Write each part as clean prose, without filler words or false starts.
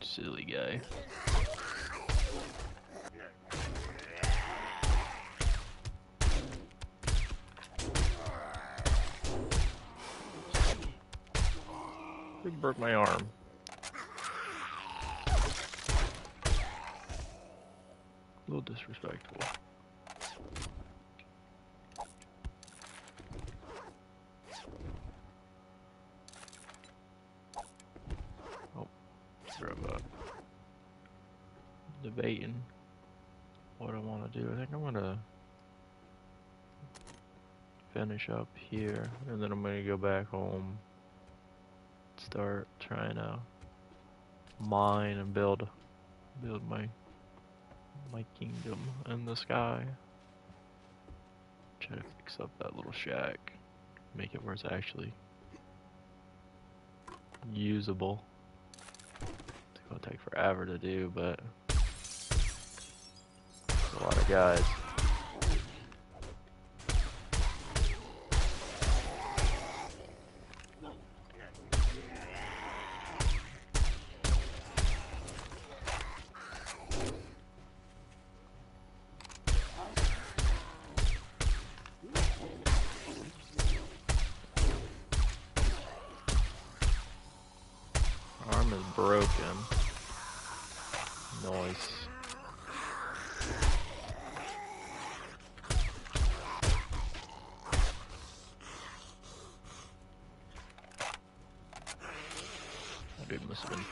Silly guy. He broke my arm. A little disrespectful. Oh, grab up. Debating what I want to do. I think I'm gonna finish up here, and then I'm gonna go back home. Start trying to mine and build my kingdom in the sky. Try to fix up that little shack, make it where it's actually usable. It's gonna take forever to do, but a lot of guys. Arm is broken. Nice. That dude must have been.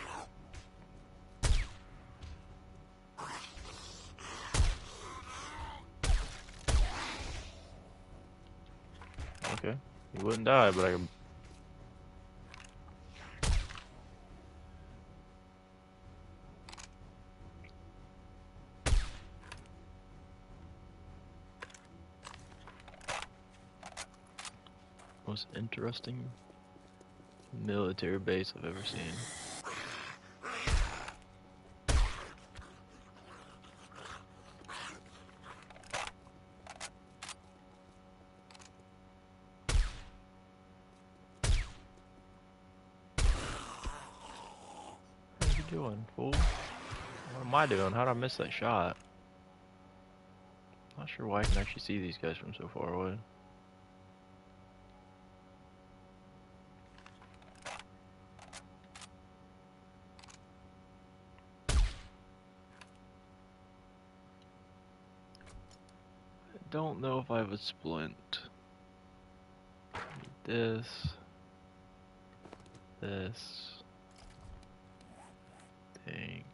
Okay. He wouldn't die, but I can. Most interesting military base I've ever seen. What are you doing, fool? What am I doing? How did I miss that shot? Not sure why I can actually see these guys from so far away. I don't know if I have a splint. This. Think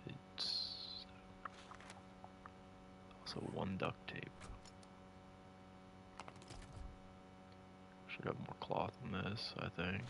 it's also one duct tape. Should have more cloth than this, I think.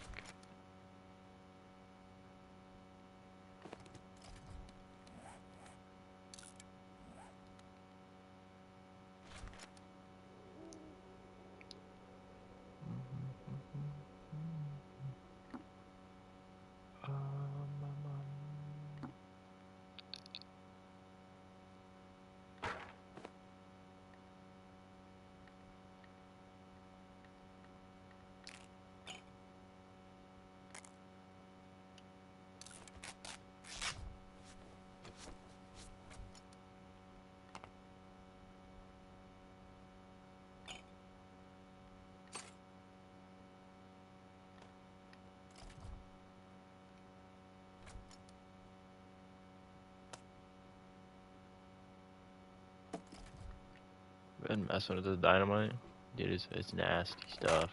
Been messing with the dynamite. Dude, it's nasty stuff.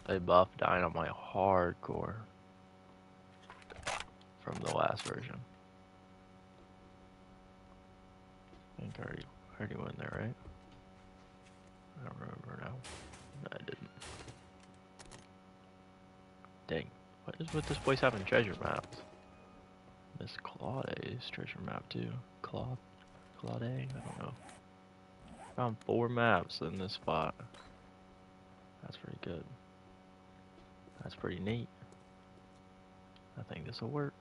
They buff dynamite hardcore from the last version. I think I already went there, right? I don't remember now. No, I didn't. Dang, what is with this place having treasure maps? Miss Claude's treasure map too. Claude? I don't know. Found 4 maps in this spot. That's pretty good. That's pretty neat. I think this will work.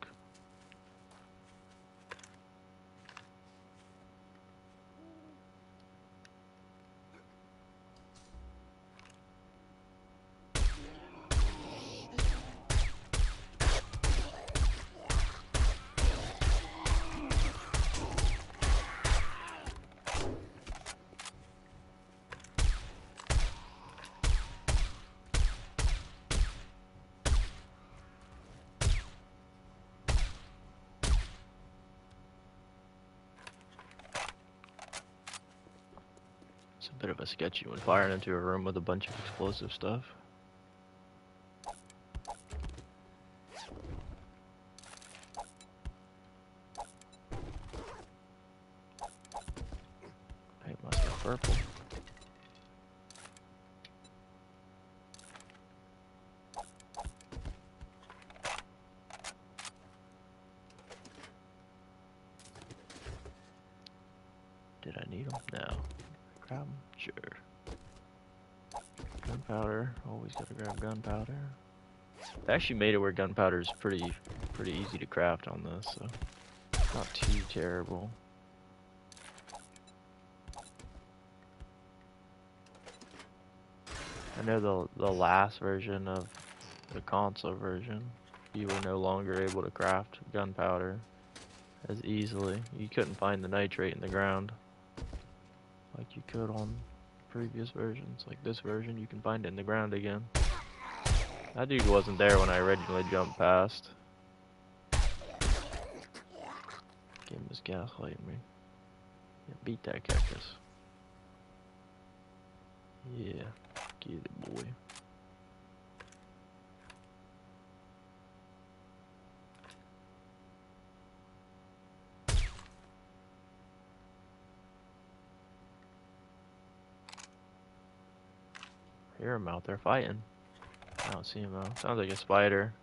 It's a bit of a sketchy one, firing into a room with a bunch of explosive stuff. Hey, must be purple. Did I need them? No. Grab them? Sure. Gunpowder. Always gotta grab gunpowder. They actually made it where gunpowder is pretty easy to craft on this, so not too terrible. I know the last version of the console version, you were no longer able to craft gunpowder as easily. You couldn't find the nitrate in the ground like you could on previous versions. Like this version, you can find it in the ground again. That dude wasn't there when I originally jumped past. Game is gaslighting me. Yeah, beat that cactus. Yeah, get it, boy. I hear him out there fighting. I don't see him though. Sounds like a spider.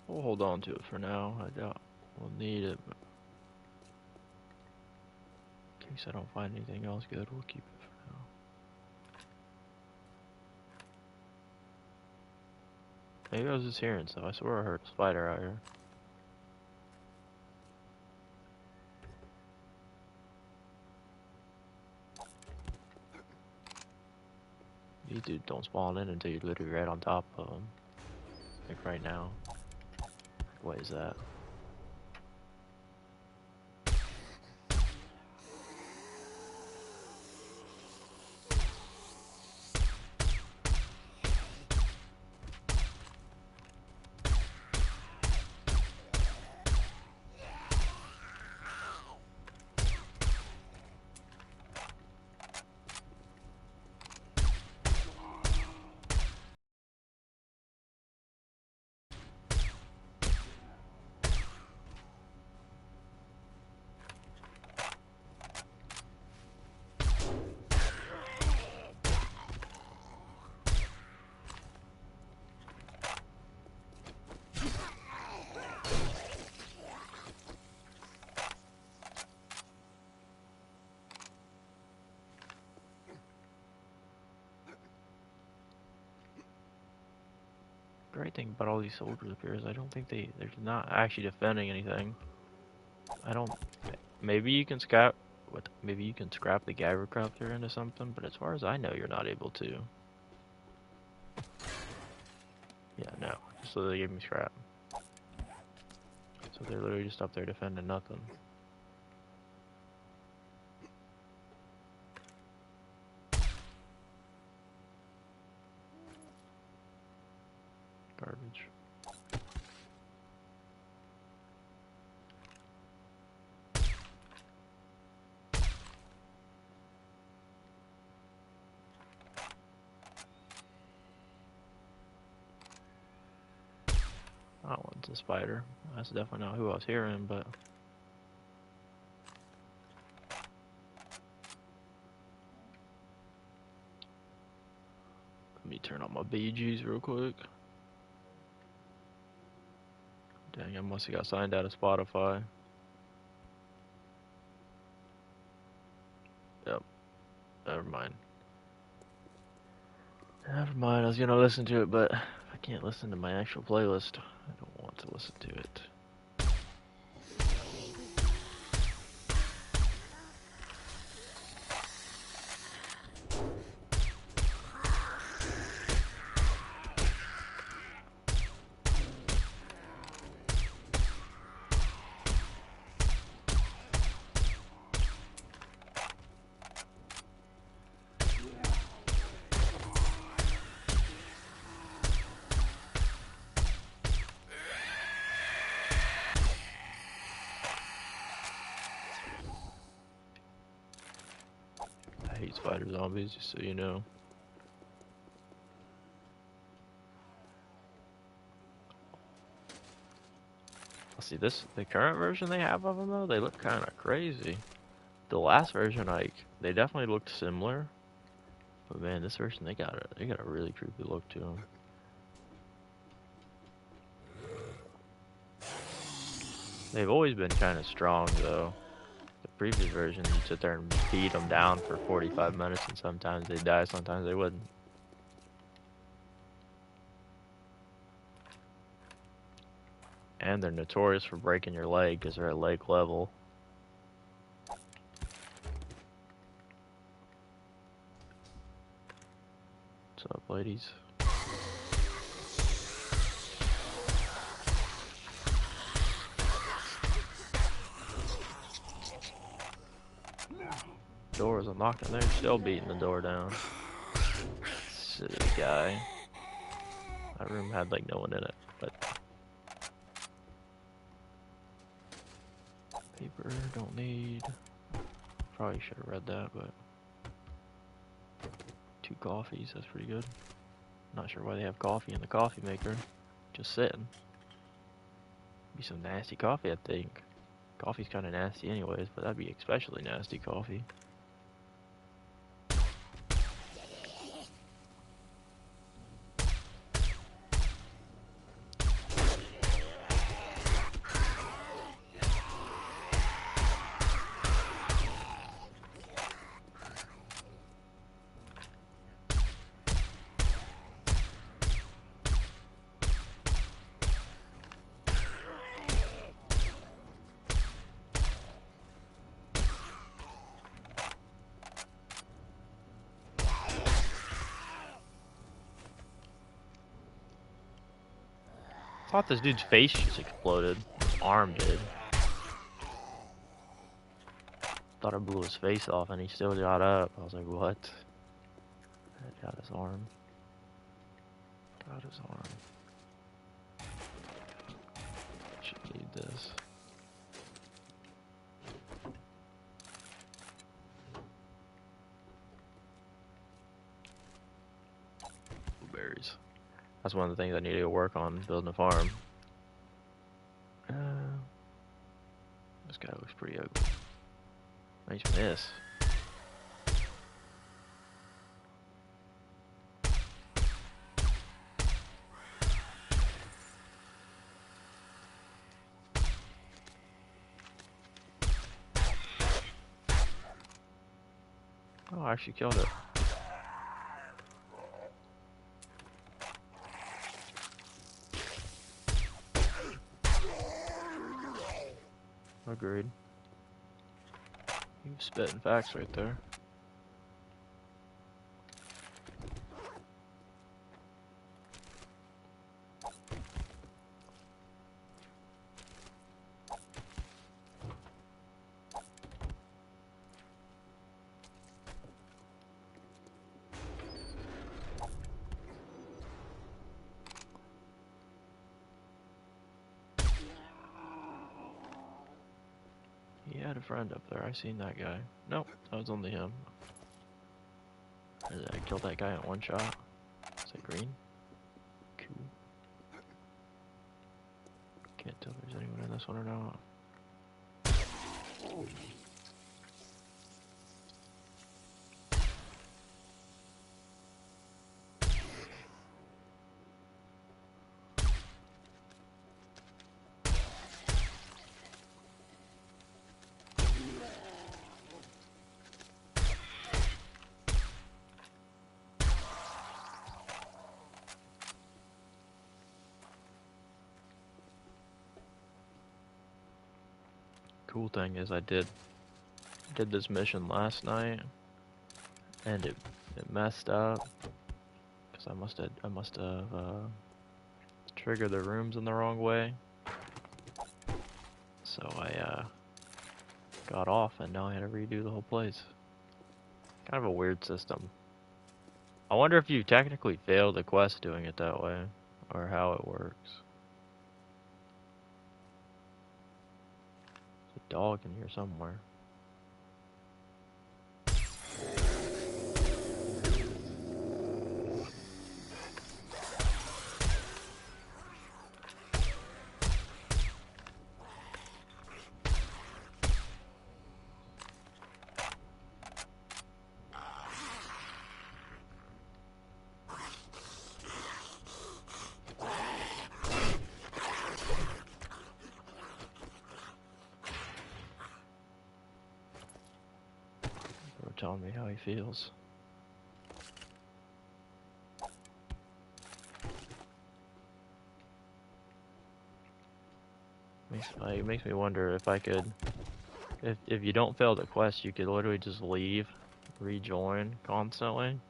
We'll hold on to it for now. I doubt we'll need it, but in case I don't find anything else good, we'll keep it for now. Maybe I was just hearing stuff. I swear I heard a spider out here. These dudes don't spawn in until you're literally right on top of them. Like right now. What is that? Great thing about all these soldiers up here is I don't think they're not actually defending anything. I don't. Maybe you can scrap. Maybe you can scrap the Gyrocopter into something, but as far as I know, you're not able to. Yeah, no. So they gave me scrap. So they're literally just up there defending nothing. Garbage. That one's a spider. That's definitely not who I was hearing, but Turn on my BGs real quick. Dang, I must have got signed out of Spotify. Yep. Never mind. Never mind, I was gonna listen to it, but I can't listen to my actual playlist. I don't want to listen to it. I hate spider zombies, just so you know. See, the current version they have of them though, they look kind of crazy. The last version, like, they definitely looked similar, but man, this version they got a really creepy look to them. They've always been kind of strong though. The previous version, you'd sit there and beat them down for 45 minutes, and sometimes they'd die, sometimes they wouldn't. And they're notorious for breaking your leg because they're at leg level. What's up, ladies? Door is unlocked and they're still beating the door down. Silly guy. My room had like no one in it, but paper don't need. Probably should have read that, but 2 coffees, that's pretty good. Not sure why they have coffee in the coffee maker. Just sitting. Be some nasty coffee, I think. Coffee's kind of nasty anyways, but that'd be especially nasty coffee. I thought this dude's face just exploded. His arm did. Thought I blew his face off and he still got up. I was like, what? Got his arm. Got his arm. Should need this. Blueberries. That's one of the things I need to work on, building a farm. This guy looks pretty ugly. Nice miss. Oh, I actually killed it. Agreed. You spitting facts right there. He had a friend up there. I seen that guy. Nope, that was only him. I killed that guy in one shot. Is it green? Cool. Can't tell if there's anyone in this one or not. cool thing is I did this mission last night, and it messed up because I must have triggered the rooms in the wrong way. So I got off, and now I had to redo the whole place. Kind of a weird system. I wonder if you technically failed the quest doing it that way, or how it works. There's a dog in here somewhere. Telling me how he feels. Makes me wonder if I could, if you don't fail the quest, you could literally just leave, rejoin constantly,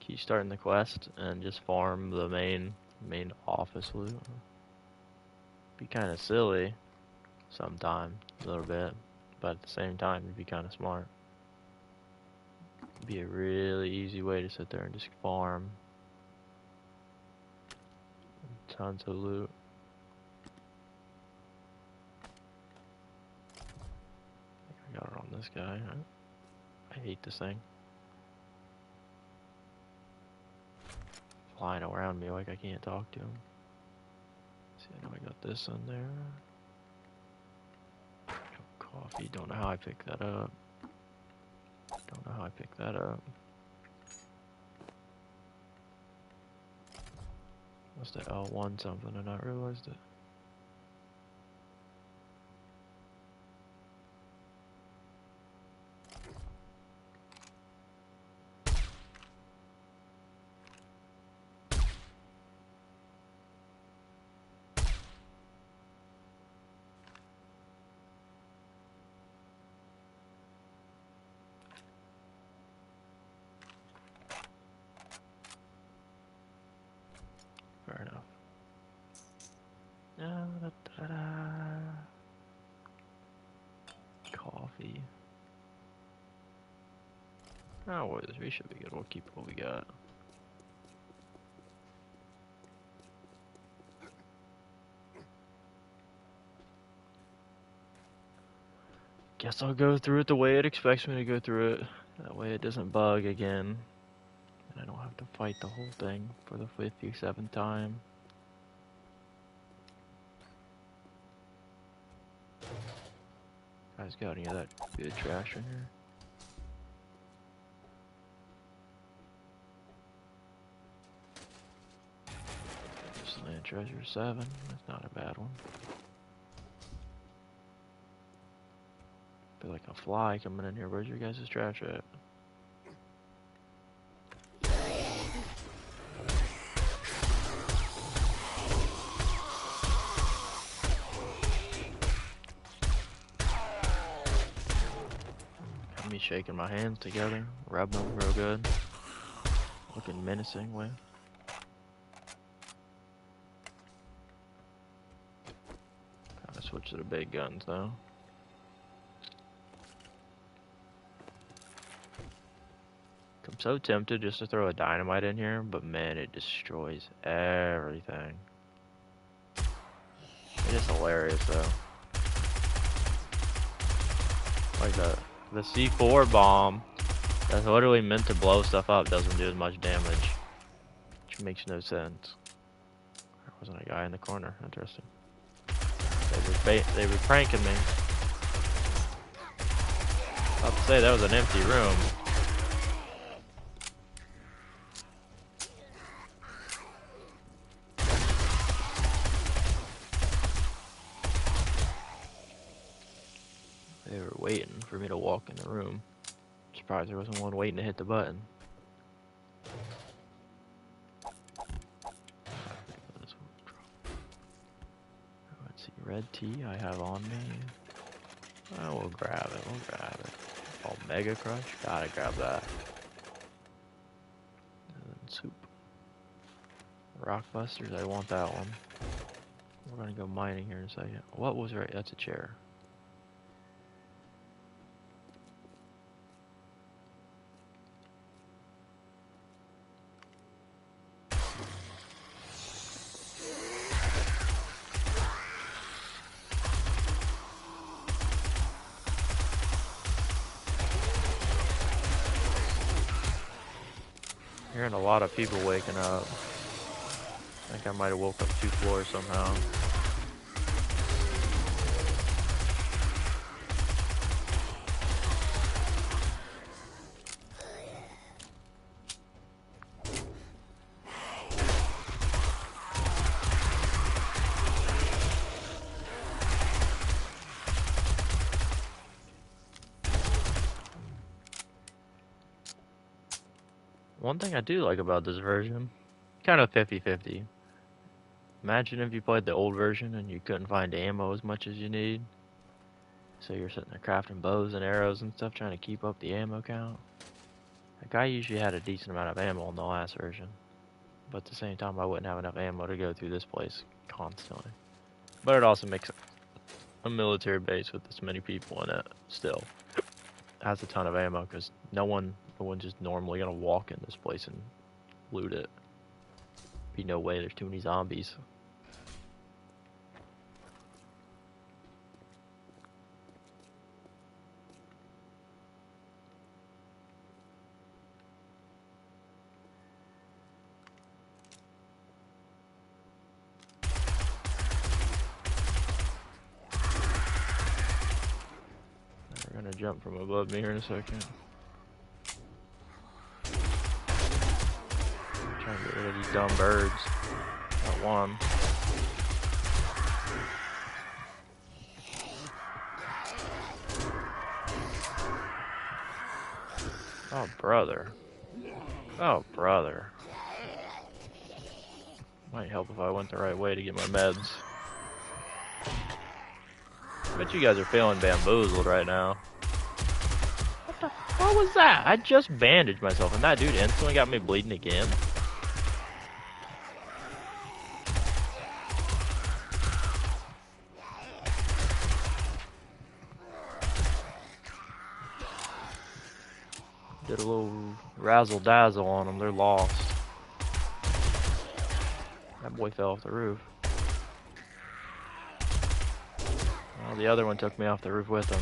keep starting the quest, and just farm the main office loot. Be kind of silly, sometime a little bit, but at the same time, it'd be kind of smart. Be a really easy way to sit there and just farm tons of loot. I got it on this guy. I hate this thing. Flying around me like I can't talk to him. See, I know I got this in there. Coffee. Don't know how I picked that up. Don't know how I picked that up. Must have L1 something and not realized it. Fair enough. Coffee. Oh, boy, we should be good. We'll keep what we got. Guess I'll go through it the way it expects me to go through it. That way it doesn't bug again. And I don't have to fight the whole thing for the 57th time. Guys, got any of that good trash in here? Land Treasure 7. That's not a bad one. Feel like a fly coming in here. Where's your guys' trash at? Me shaking my hands together, rubbing them real good, looking menacing way. Gotta switch to the big guns though. I'm so tempted just to throw a dynamite in here, but man, it destroys everything. It is hilarious though. Like the C4 bomb that's literally meant to blow stuff up doesn't do as much damage, which makes no sense. There wasn't a guy in the corner. Interesting. They were pranking me. I was about to say that was an empty room. They were waiting for me to walk in the room. Surprised there wasn't one waiting to hit the button. Let's see, red tea I have on me. Oh, we'll grab it. We'll grab it. Oh, Mega Crush. Gotta grab that. And then soup. Rockbusters. I want that one. We're gonna go mining here in a second. What was right? That's a chair. Hearing a lot of people waking up. I think I might have woke up 2 floors somehow. One thing I do like about this version, kind of 50-50. Imagine if you played the old version and you couldn't find ammo as much as you need. So you're sitting there crafting bows and arrows and stuff trying to keep up the ammo count. Like I usually had a decent amount of ammo in the last version. But at the same time I wouldn't have enough ammo to go through this place constantly. But it also makes a military base with this many people in it still. Has a ton of ammo because no one's just normally gonna walk in this place and loot it. Be no way, there's too many zombies. We're gonna jump from above me here in a second. Trying to get rid of these dumb birds. Got one. Oh, brother. Oh, brother. Might help if I went the right way to get my meds. I bet you guys are feeling bamboozled right now. What was that? I just bandaged myself and that dude instantly got me bleeding again. Did a little razzle dazzle on them. They're lost. That boy fell off the roof. Well, the other one took me off the roof with him.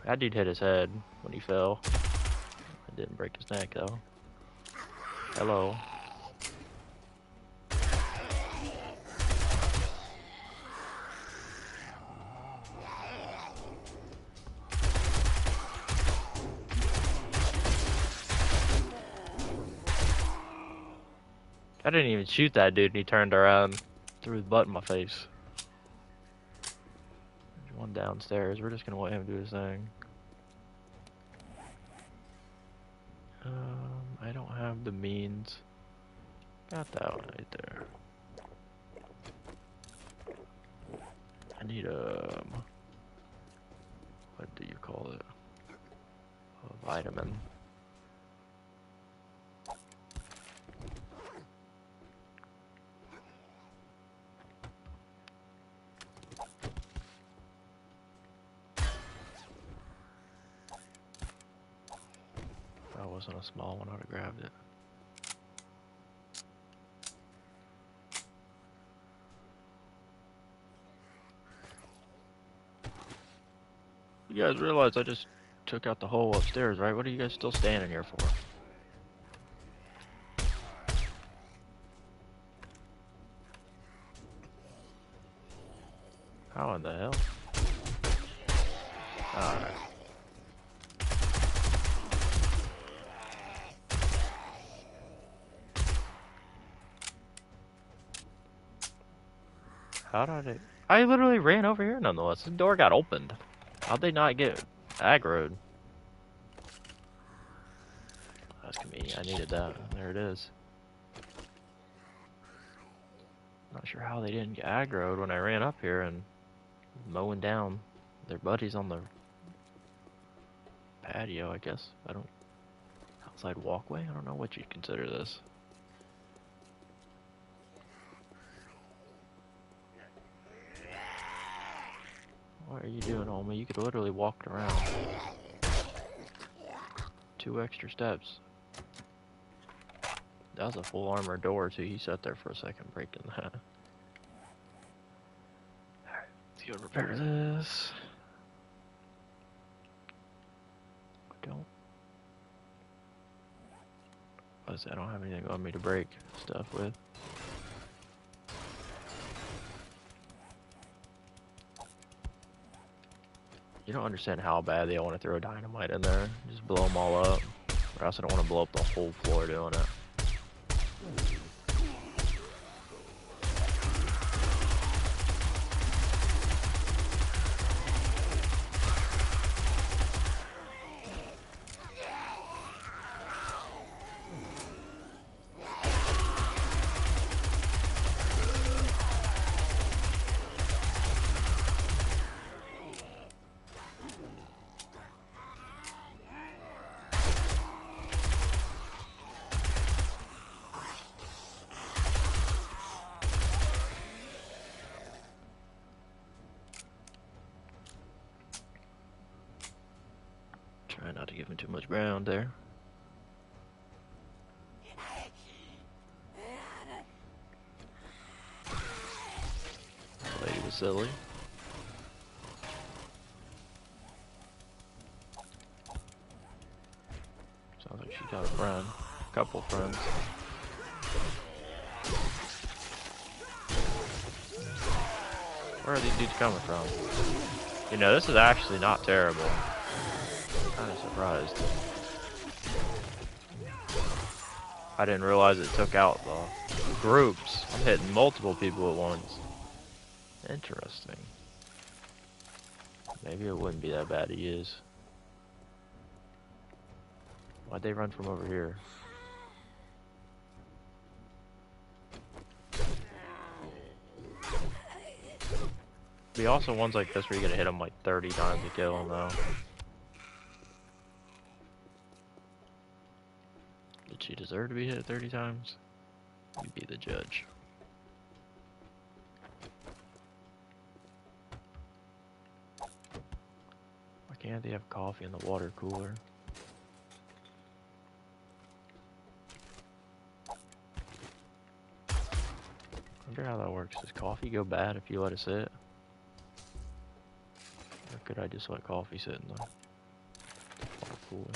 That dude hit his head when he fell. It didn't break his neck though. Hello. I didn't even shoot that dude and he turned around, threw his butt in my face. There's one downstairs. We're just gonna let him do his thing. I don't have the means. Got that one right there. I need what do you call it? A vitamin. If that wasn't a small one, I would have grabbed it. You guys realize I just took out the hole upstairs, right? What are you guys still standing here for? How in the hell? Alright. How did I literally ran over here nonetheless. The door got opened. How'd they not get aggroed? That's convenient. I needed that. There it is. Not sure how they didn't get aggroed when I ran up here and mowing down their buddies on the patio, I guess. I don't... Outside walkway? I don't know what you'd consider this. What are you doing, homie? You could literally walk around. 2 extra steps. That was a full armor door, too. He sat there for a second breaking that. Alright, let's go repair this. I don't have anything on me to break stuff with. You don't understand how badly I want to throw dynamite in there. Just blow them all up. Or else I don't want to blow up the whole floor doing it. Try not to give him too much ground there. The lady was silly. Sounds like she got a friend. A couple friends. Where are these dudes coming from? You know, this is actually not terrible. I'm kind of surprised. I didn't realize it took out the groups. I'm hitting multiple people at once. Interesting. Maybe it wouldn't be that bad. He is. Why'd they run from over here? Be also ones like this where you're gonna hit them like 30 times to kill them though. Did she deserve to be hit 30 times? You be the judge. Why can't they have coffee in the water cooler? I wonder how that works. Does coffee go bad if you let it sit? Or could I just let coffee sit in the water cooler?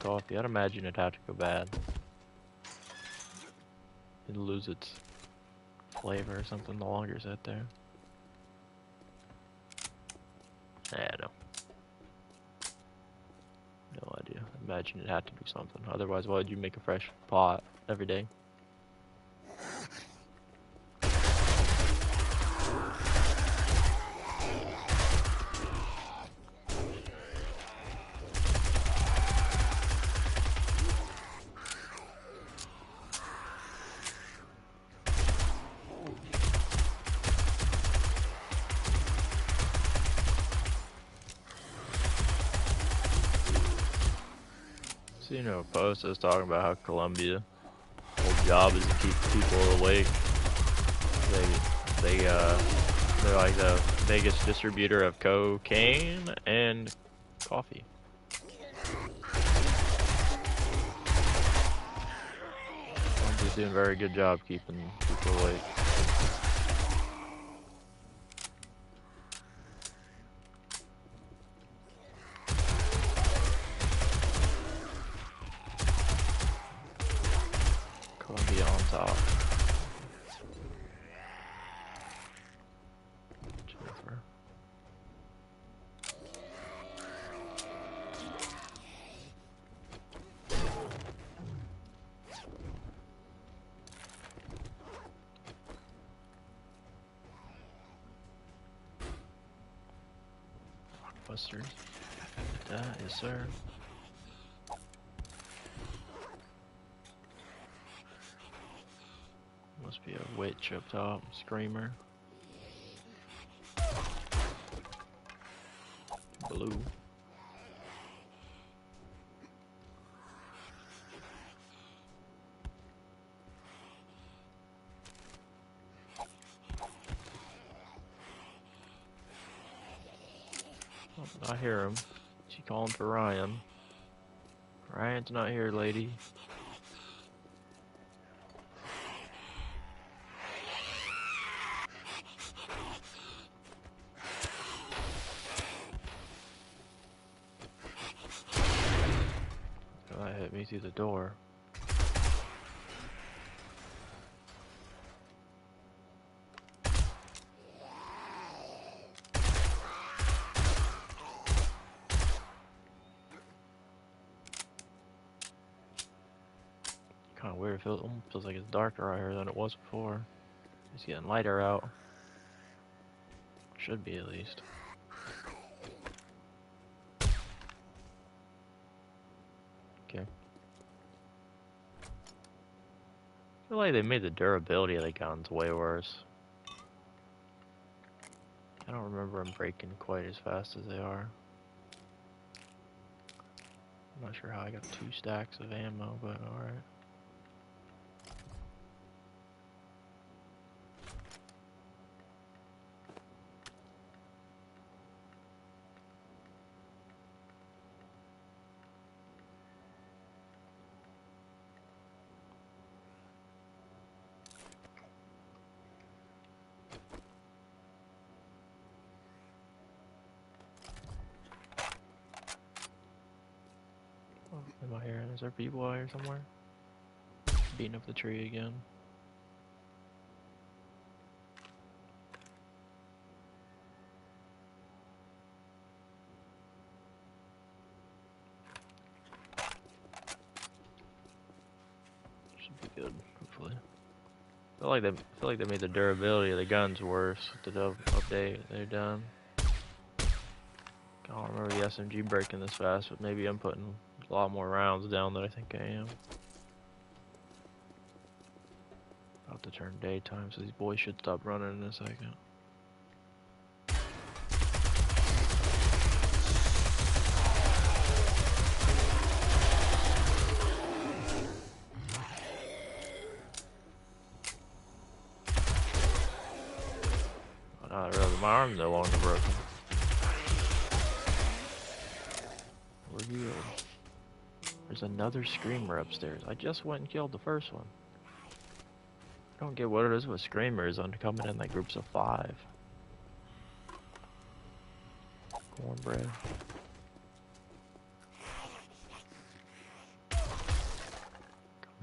Coffee. I'd imagine it'd have to go bad. It'd lose its flavor or something the longer it's out there. No. No idea. Imagine it had to do something. Otherwise, why would you make a fresh pot every day? You know, a post is talking about how Colombia whole job is to keep people awake. They're like the biggest distributor of cocaine and coffee. Colombia's doing a very good job keeping people awake. Colombia on top. Jennifer. Blockbusters. That is, sir. Must be a witch up top, screamer. Blue. Oh, I hear him. She calling for Ryan. Ryan's not here, lady. Oh, that hit me through the door. Kind of weird. It almost feels like it's darker out here than it was before. It's getting lighter out. Should be, at least. Okay. I feel like they made the durability of the guns way worse. I don't remember them breaking quite as fast as they are. I'm not sure how I got 2 stacks of ammo, but alright. Am I hearing? Is there people out here somewhere? Beating up the tree again. Should be good, hopefully. I feel like they made the durability of the guns worse with the update they've done. I don't remember the SMG breaking this fast, but maybe I'm putting a lot more rounds down than I think I am. About to turn daytime, so these boys should stop running in a second. Oh, not really. My arm's no longer broken. We're healed. There's another screamer upstairs. I just went and killed the first one. I don't get what it is with screamers on coming in like groups of 5. Cornbread. I'm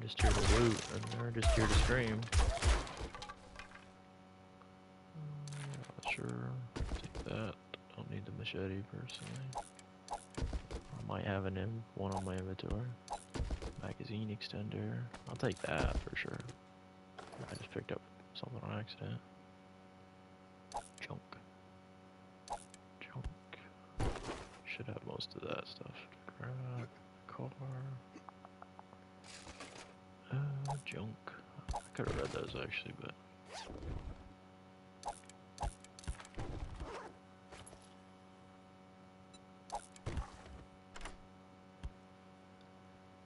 just here to loot, and they're just here to scream. Not sure. Take that. Don't need the machete personally. I might have an one on my inventory. Magazine extender. I'll take that for sure. I just picked up something on accident. Junk. Junk. Should have most of that stuff. Grab car. Junk. I could have read those actually, but.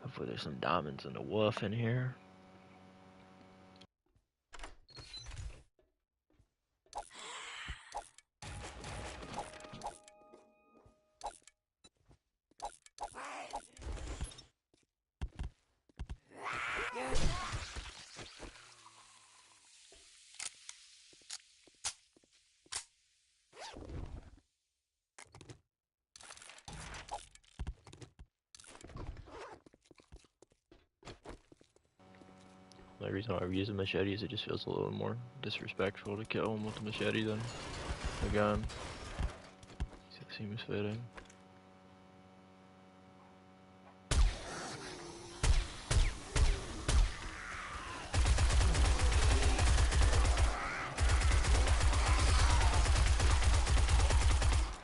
Hopefully there's some diamonds in the wolf in here. The reason why I use a machete is it just feels a little more disrespectful to kill him with a machete than a gun. It seems fitting.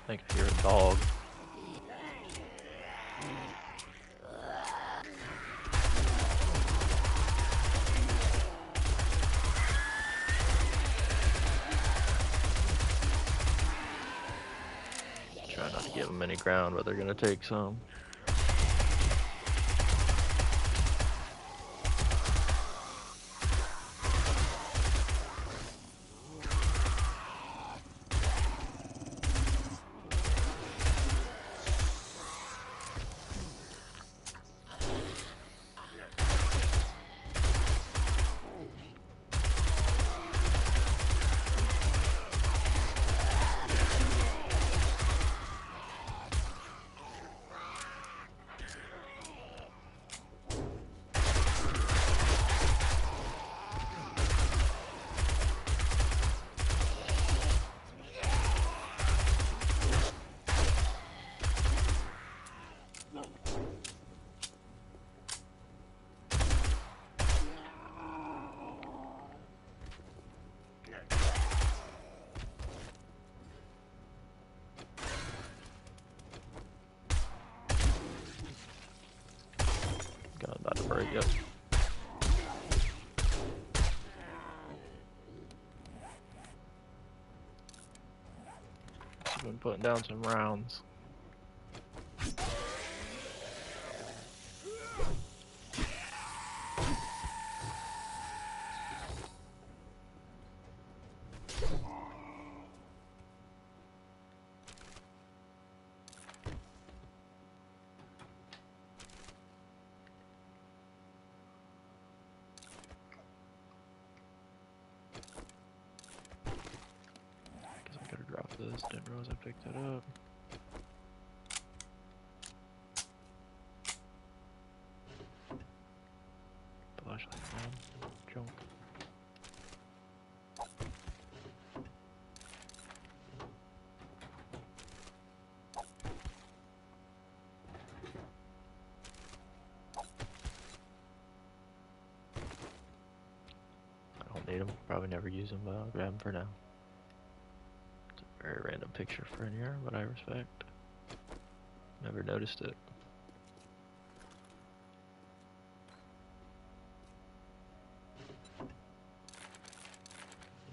I think I hear a dog. them any ground, but they're gonna take some. Gun about to break up. I've been putting down some rounds. This, didn't realize I picked it up. Flashlight man, junk. I don't need them, probably never use them, but I'll grab them for now. Very random picture for in here, but I respect. Never noticed it.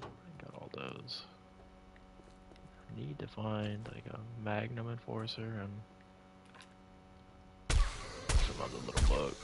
I got all those. Need to find like a Magnum Enforcer and some other little bug.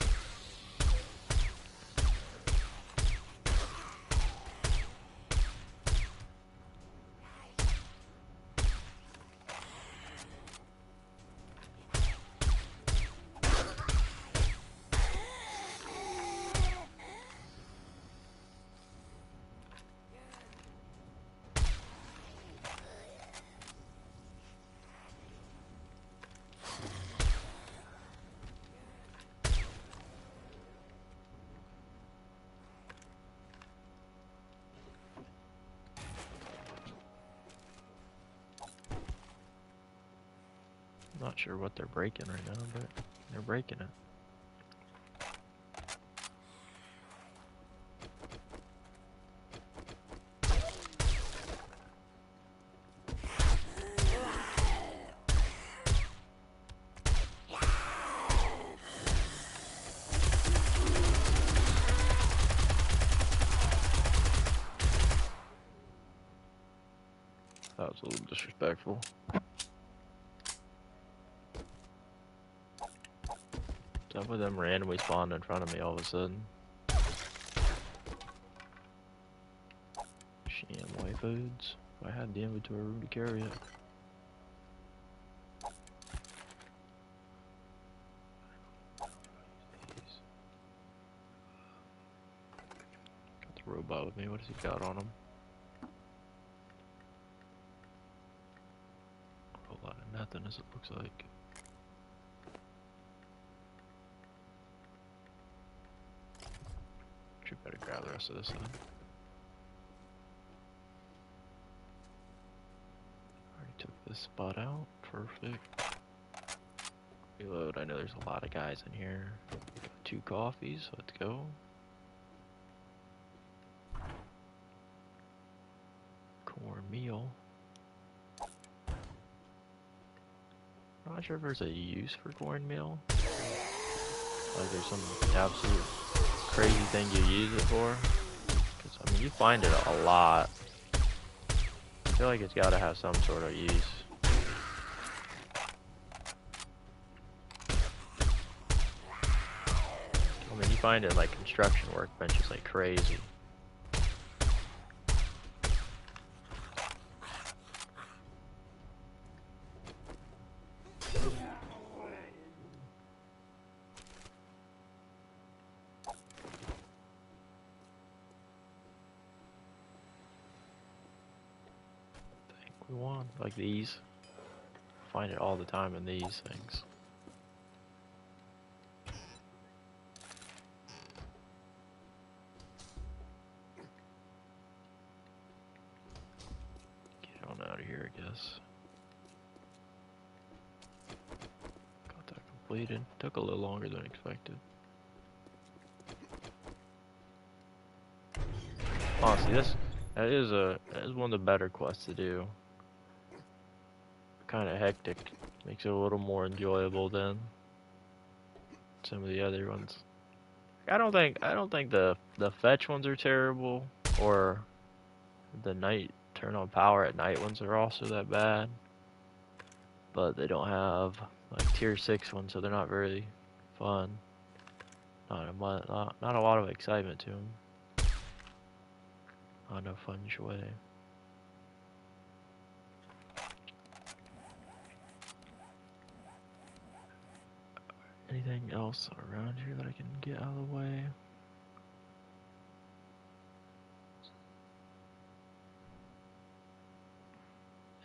Not sure what they're breaking right now, but they're breaking it. That was a little disrespectful. Some of them randomly spawned in front of me all of a sudden. Sham white foods. If I had the inventory room to carry it. Got the robot with me. What has he got on him? A whole lot of nothing, as it looks like. Better grab the rest of this then. Already took this spot out. Perfect. Reload. I know there's a lot of guys in here. Got 2 coffees. Let's go. Cornmeal. Not sure if there's a use for cornmeal. Like there's some absolute crazy thing you use it for. 'Cause, I mean, you find it a lot. I feel like it's got to have some sort of use. finding like construction workbenches like crazy. We won. Like these. Find it all the time in these things. Get on out of here, I guess. Got that completed. Took a little longer than expected. Honestly, that is one of the better quests to do. Kind of hectic, makes it a little more enjoyable than some of the other ones. I don't think the fetch ones are terrible, or the night turn on power at night ones are also that bad. But they don't have like tier 6 ones, so they're not very fun. Not a lot of excitement to them. Not in a fun way. Anything else around here that I can get out of the way?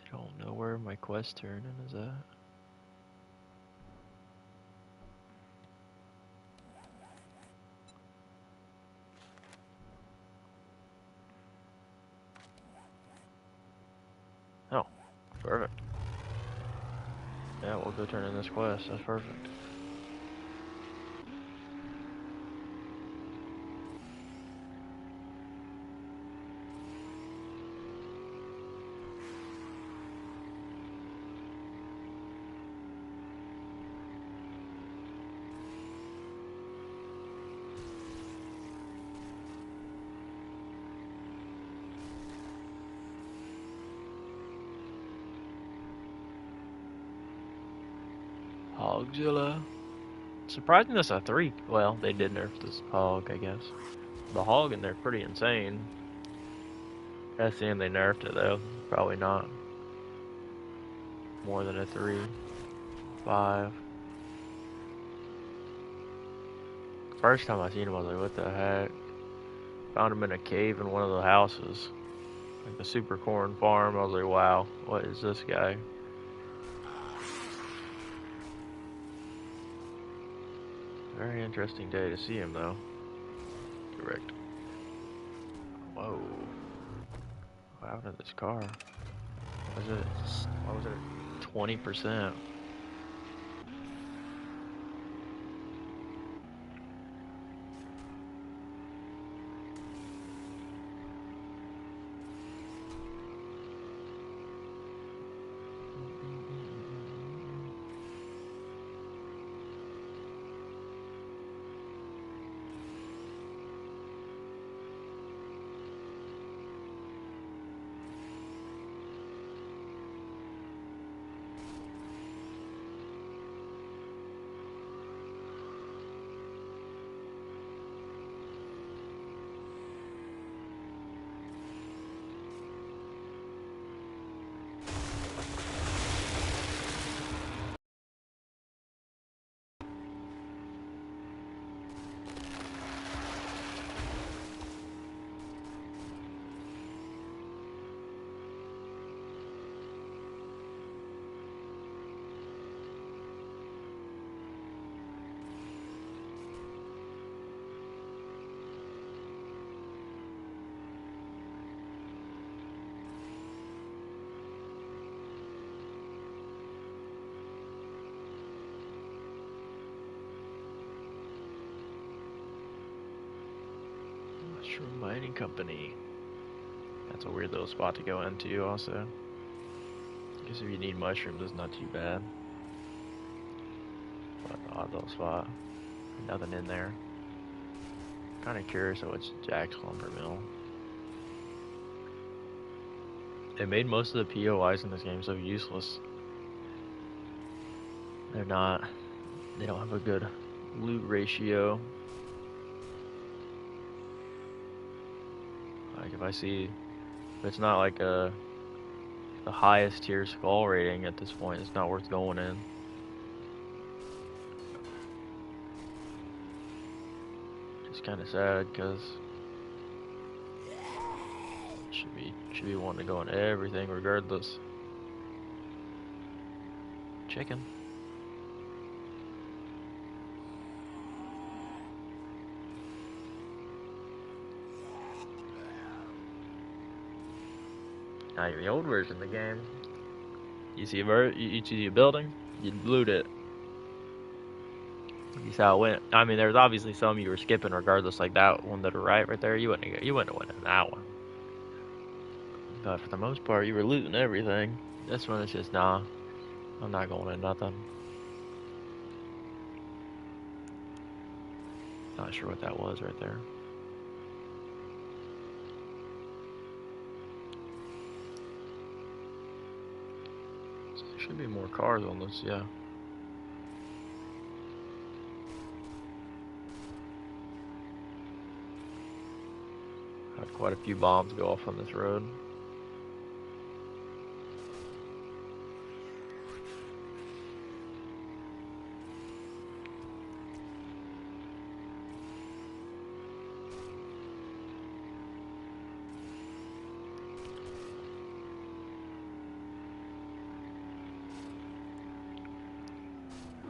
I don't know where my quest turning is at. Oh, perfect. Yeah, we'll go turn in this quest. That's perfect. Hogzilla. Surprising this a 3. Well, they did nerf this hog, I guess. The hog in there pretty insane. That's the end they nerfed it though. Probably not. More than a 3. 5. First time I seen him, I was like, what the heck? Found him in a cave in one of the houses. Like the Super Corn Farm. I was like, wow, what is this guy? Very interesting day to see him though. Correct. Whoa. What happened to this car? Why was it 20%? Mushroom Mining Company. That's a weird little spot to go into also. I guess if you need mushrooms, it's not too bad. But an odd little spot. Nothing in there. Kinda curious of what's Jack's Lumber Mill. They made most of the POIs in this game so useless. They don't have a good loot ratio. Like if I see, if it's not like the highest tier skull rating at this point, it's not worth going in. It's kind of sad because should be wanting to go in everything regardless. Chicken. Now the old version of the game, you see you see a building, you loot it. You see how it went. I mean, there's obviously some you were skipping regardless, like that one to the right there. You wouldn't have went in that one. But for the most part, you were looting everything. This one is just nah. I'm not going in nothing. Not sure what that was right there. So there should be more cars on this, yeah. Had quite a few bombs go off on this road.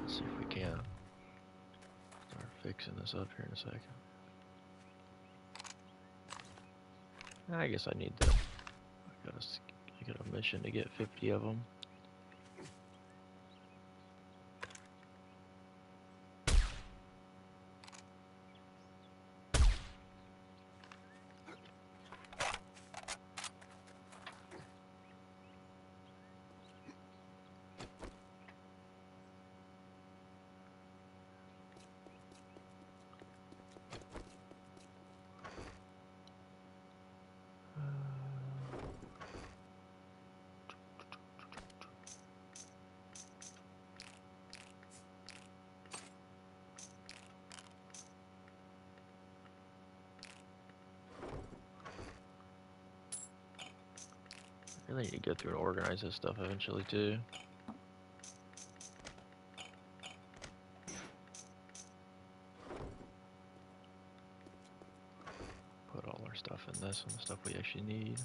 Let's see if we can start fixing this up here in a second. I guess I need to. I got a mission to get 50 of them. I really need to go through and organize this stuff eventually too. Put all our stuff in this and the stuff we actually need.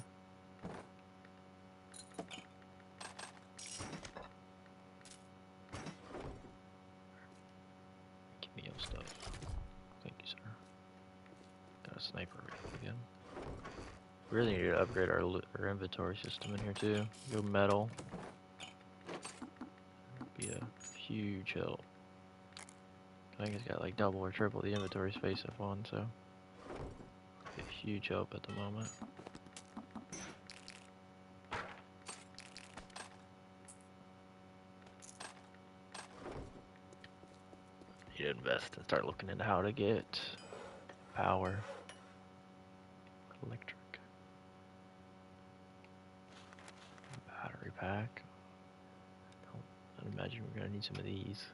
Give me your stuff. Thank you, sir. Got a sniper rifle again. We really need to upgrade our inventory system in here too. Go metal. Be a huge help. I think it's got like double or triple the inventory space of one, so be a huge help at the moment. Need to invest and start looking into how to get power, electric, battery pack. I'd imagine we're gonna need some of these.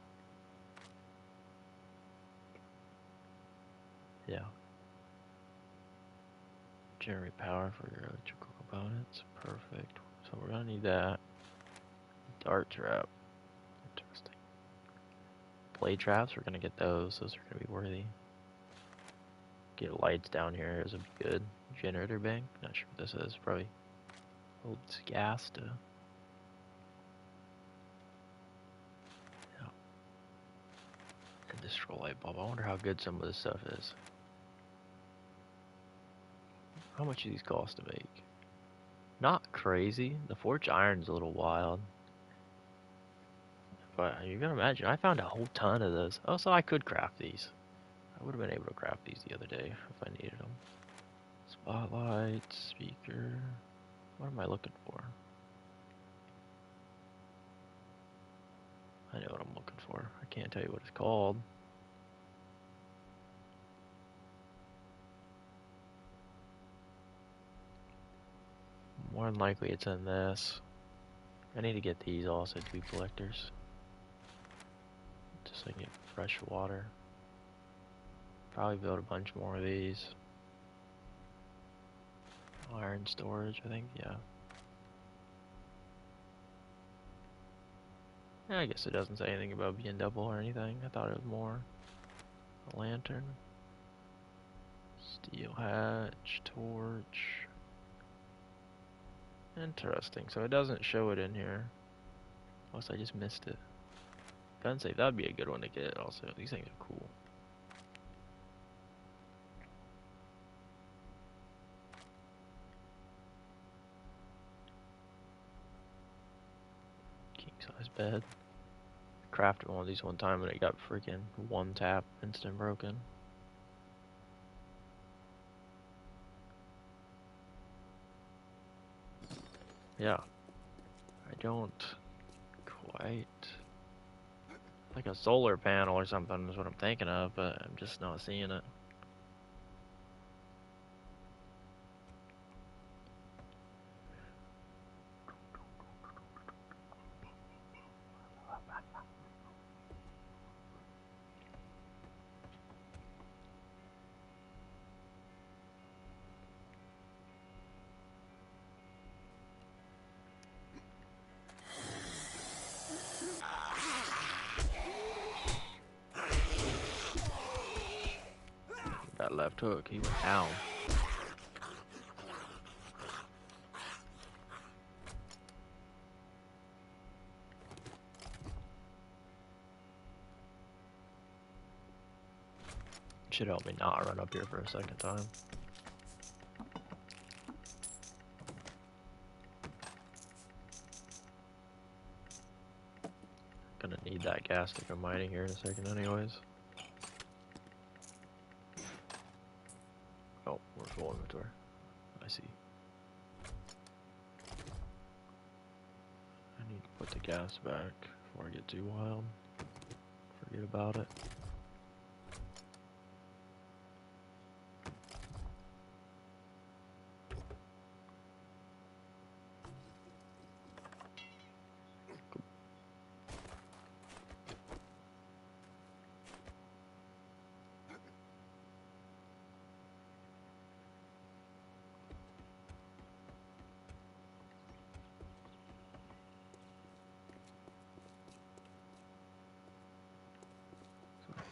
Yeah. Generate power for your electrical components. Perfect. So we're gonna need that. Dart trap. Interesting. Blade traps, we're gonna get those. Those are gonna be worthy. Get lights down here, this would be good. Generator bank, not sure what this is. Probably holds gas to. Yeah. Industrial light bulb. I wonder how good some of this stuff is. How much do these cost to make? Not crazy. The forged iron's a little wild. But you can imagine, I found a whole ton of those. Oh, so I could craft these. I would have been able to craft these the other day if I needed them. Spotlight, speaker. What am I looking for? I know what I'm looking for. I can't tell you what it's called. More than likely it's in this. I need to get these also to be collectors. Just so I can get fresh water. Probably build a bunch more of these. Iron storage, I think, yeah. Yeah, I guess it doesn't say anything about being double or anything. I thought it was more a lantern. Steel hatch, torch. Interesting. So it doesn't show it in here. Unless I just missed it. Gun safe, that'd be a good one to get also. These things are cool. King size bed. Crafted one of these one time and it got freaking one tap, instant broken. Yeah. I don't quite... Like a solar panel or something is what I'm thinking of, but I'm just not seeing it. That left hook, he went down. Should help me not run up here for a second time. Gonna need that gas to go mining here in a second anyways. Oh, we're full inventory. I see. I need to put the gas back before I get too wild. Forget about it.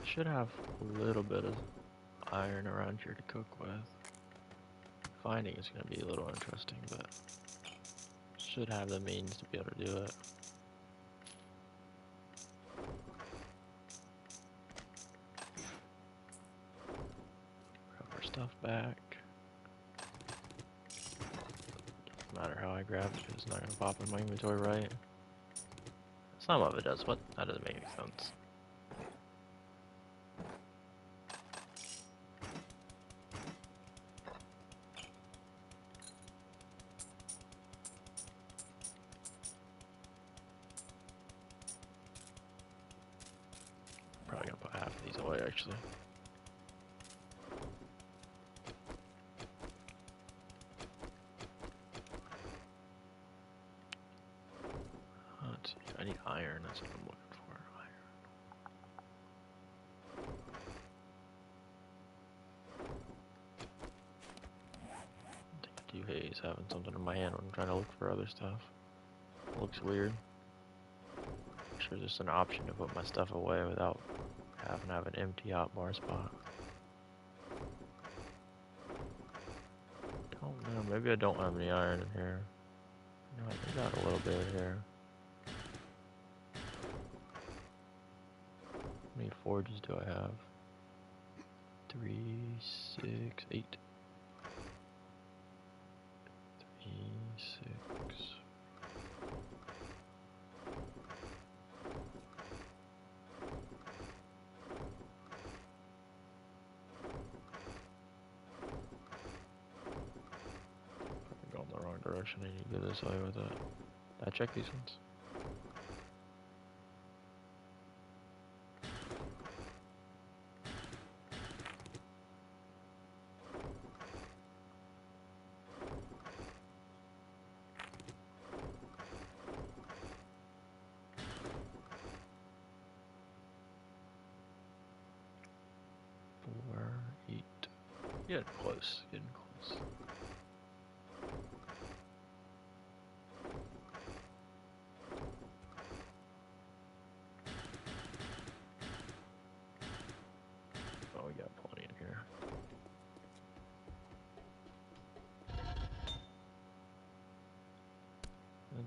Should have a little bit of iron around here to cook with. Finding is going to be a little interesting, but should have the means to be able to do it. Grab our stuff back. Doesn't matter how I grab it, it's not going to pop in my inventory right. Some of it does. What? That doesn't make any sense. Probably gonna put half of these away actually. Let's see. I need iron, that's what I'm looking for. Iron. I think I do haze having something in my hand when I'm trying to look for other stuff. It looks weird. I'm sure there's an option to put my stuff away without having to have an empty hotbar spot. Don't know, maybe I don't have any iron in here. No, I think I got a little bit here. How many forges do I have? 3, 6, 8. 3, 6. I'm going the wrong direction. I need to go this way with it. Did I check these ones? Getting close, getting close.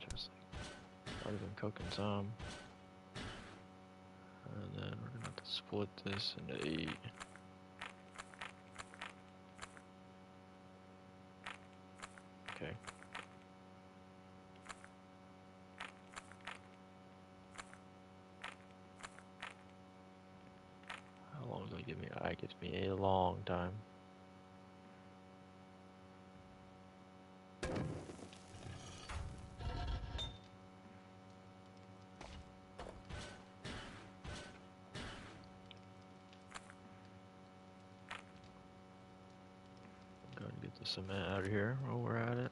Interesting. Already been cooking some. And then we're gonna have to split this into 8. Okay. How long is it give me? It gives me a long time. Go ahead and get the cement out of here while we're at it.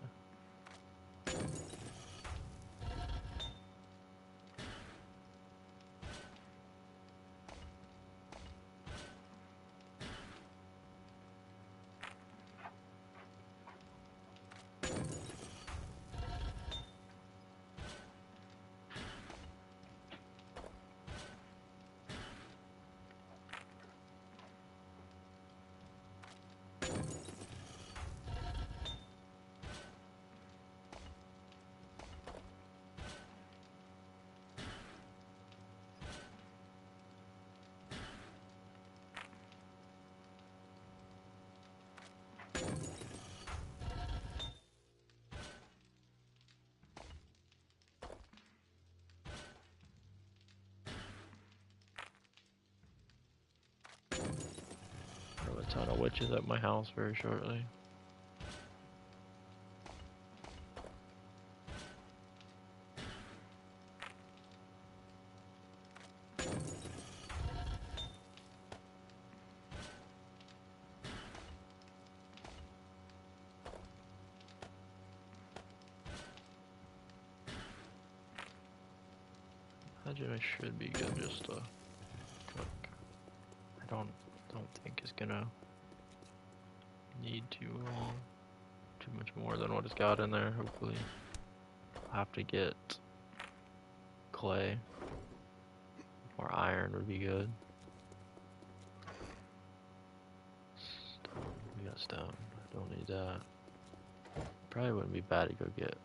I have a ton of witches at my house very shortly. Imagine I should be good just to cook. I don't think it's gonna need too much more than what it's got in there. Hopefully, I'll have to get clay or iron would be good. Stone, we got stone. I don't need that. Probably wouldn't be bad to go get.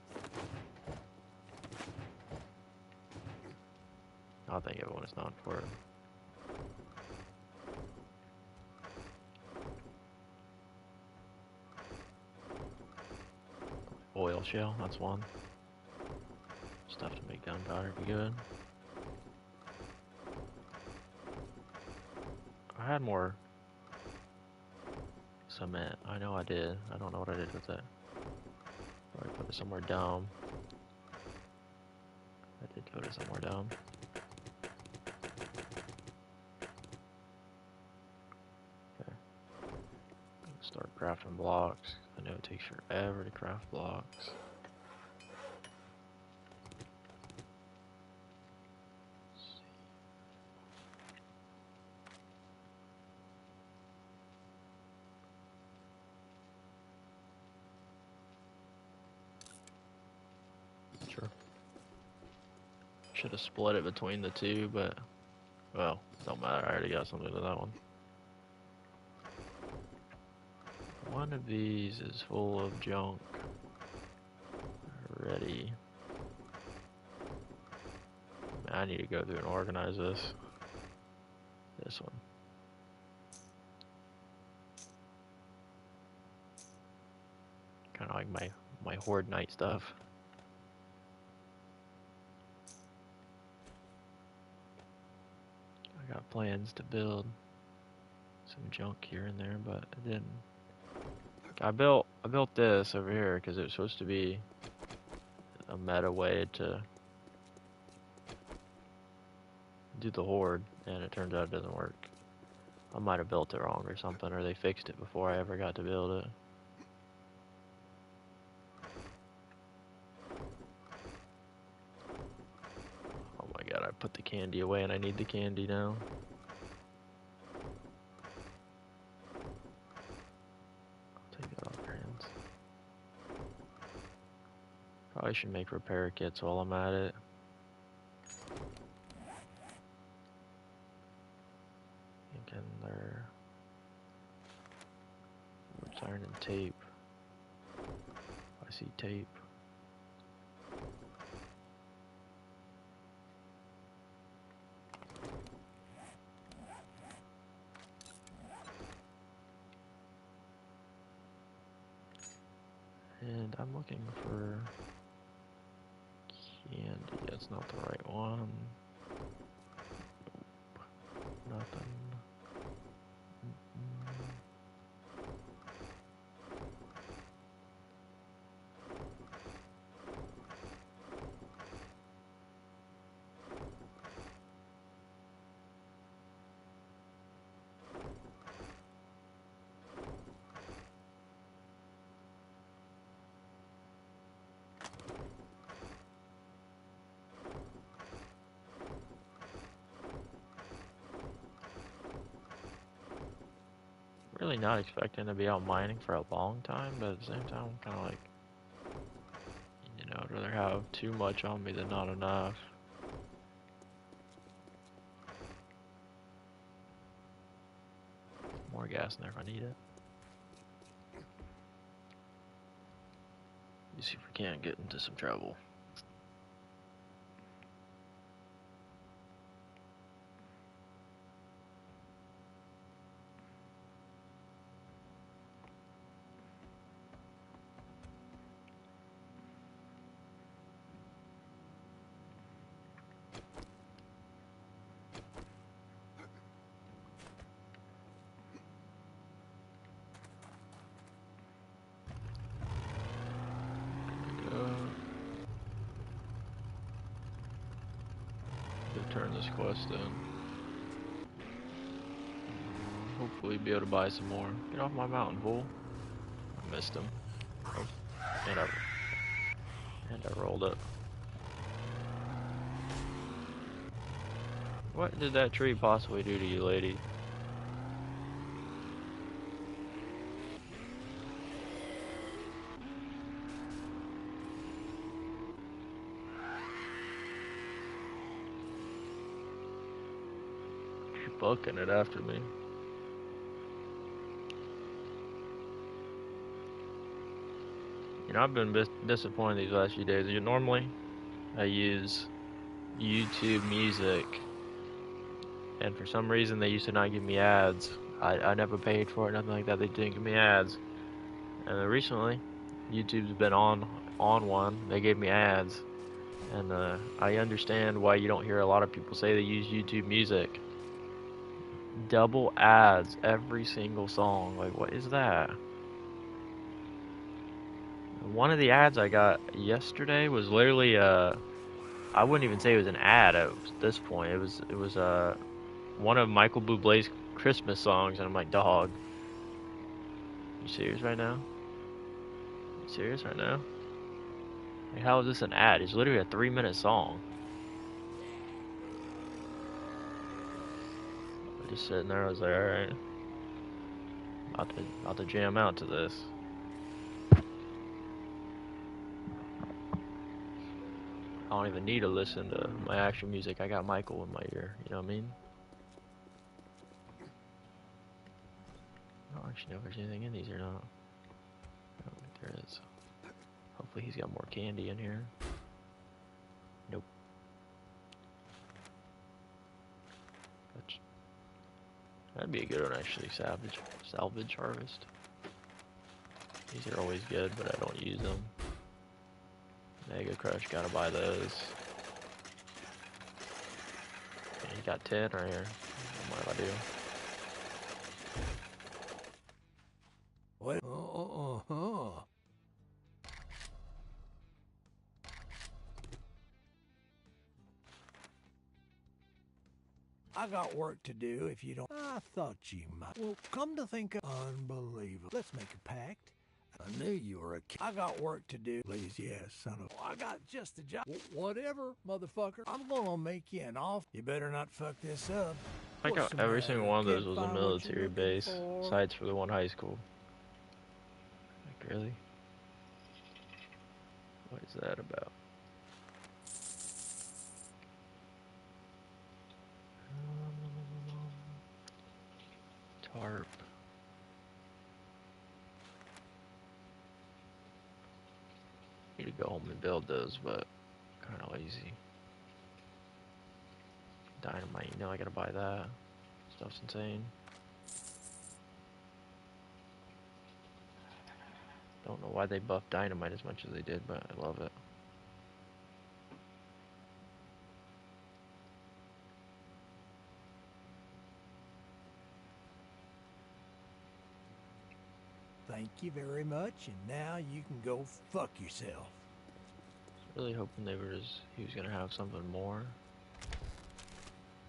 I think everyone is not for it. Oil shale, that's one. Stuff to make gunpowder would be good. I had more cement. I know I did. I don't know what I did with it. Probably put it somewhere dumb. I did put it somewhere dumb. Okay. Start crafting blocks. I know it takes forever to craft blocks. Sure. Should have split it between the two, but well, don't matter. I already got something to that one. One of these is full of junk already. I need to go through and organize this. This one. Kind of like my Horde Night stuff. I got plans to build some junk here and there, but I didn't. I built this over here because it was supposed to be a meta way to do the Horde, and it turns out it doesn't work. I might have built it wrong or something, or they fixed it before I ever got to build it. Oh my god, I put the candy away and I need the candy now. I'll take that off your hands. Probably should make repair kits while I'm at it. Thinking they're iron and tape. I see tape. And I'm looking for candy. That's not the right one. Nothing. Really not expecting to be out mining for a long time, but at the same time, I'm kind of like, you know, I'd rather have too much on me than not enough. More gas in there if I need it. You see if we can't get into some trouble. Go turn this quest in. Hopefully be able to buy some more. Get off my mountain, fool. I missed him. Oh, and I rolled it. What did that tree possibly do to you, lady? You're bucking it after me. You know, I've been disappointed these last few days. Normally, I use YouTube Music, and for some reason they used to not give me ads. I never paid for it, nothing like that. They didn't give me ads. And recently, YouTube's been on one. They gave me ads, and I understand why you don't hear a lot of people say they use YouTube Music. Double ads every single song. Like, what is that? One of the ads I got yesterday was literally I wouldn't even say it was an ad at this point. It was one of Michael Bublé's Christmas songs, and I'm like, dog, you serious right now? You serious right now? Like, how is this an ad? It's literally a 3-minute song. I just sitting there. I was like, all right, about to jam out to this. I don't even need to listen to my actual music. I got Michael in my ear. You know what I mean? I don't actually know if there's anything in these or not. I don't think there is. Hopefully he's got more candy in here. Nope. That'd be a good one actually. Salvage harvest. These are always good, but I don't use them. Mega Crush, gotta buy those. Yeah, you got 10 right here. What mind if I do? What? I got work to do if you don't. I thought you might. Well, come to think of unbelievable. Let's make a pact. I knew you were a kid. I got work to do. Please, yes, son of. I got just a job. Whatever, motherfucker. I'm gonna make you an offer. You better not fuck this up. Like how every single one of those was a military base, besides for the one high school. Like, really? What is that about? Tarp. Need to go home and build those, but kind of lazy. Dynamite, you know I gotta buy that. Stuff's insane. Don't know why they buffed Dynamite as much as they did, but I love it. Thank you very much, and now you can go fuck yourself. Really hoping they were just, he was gonna have something more.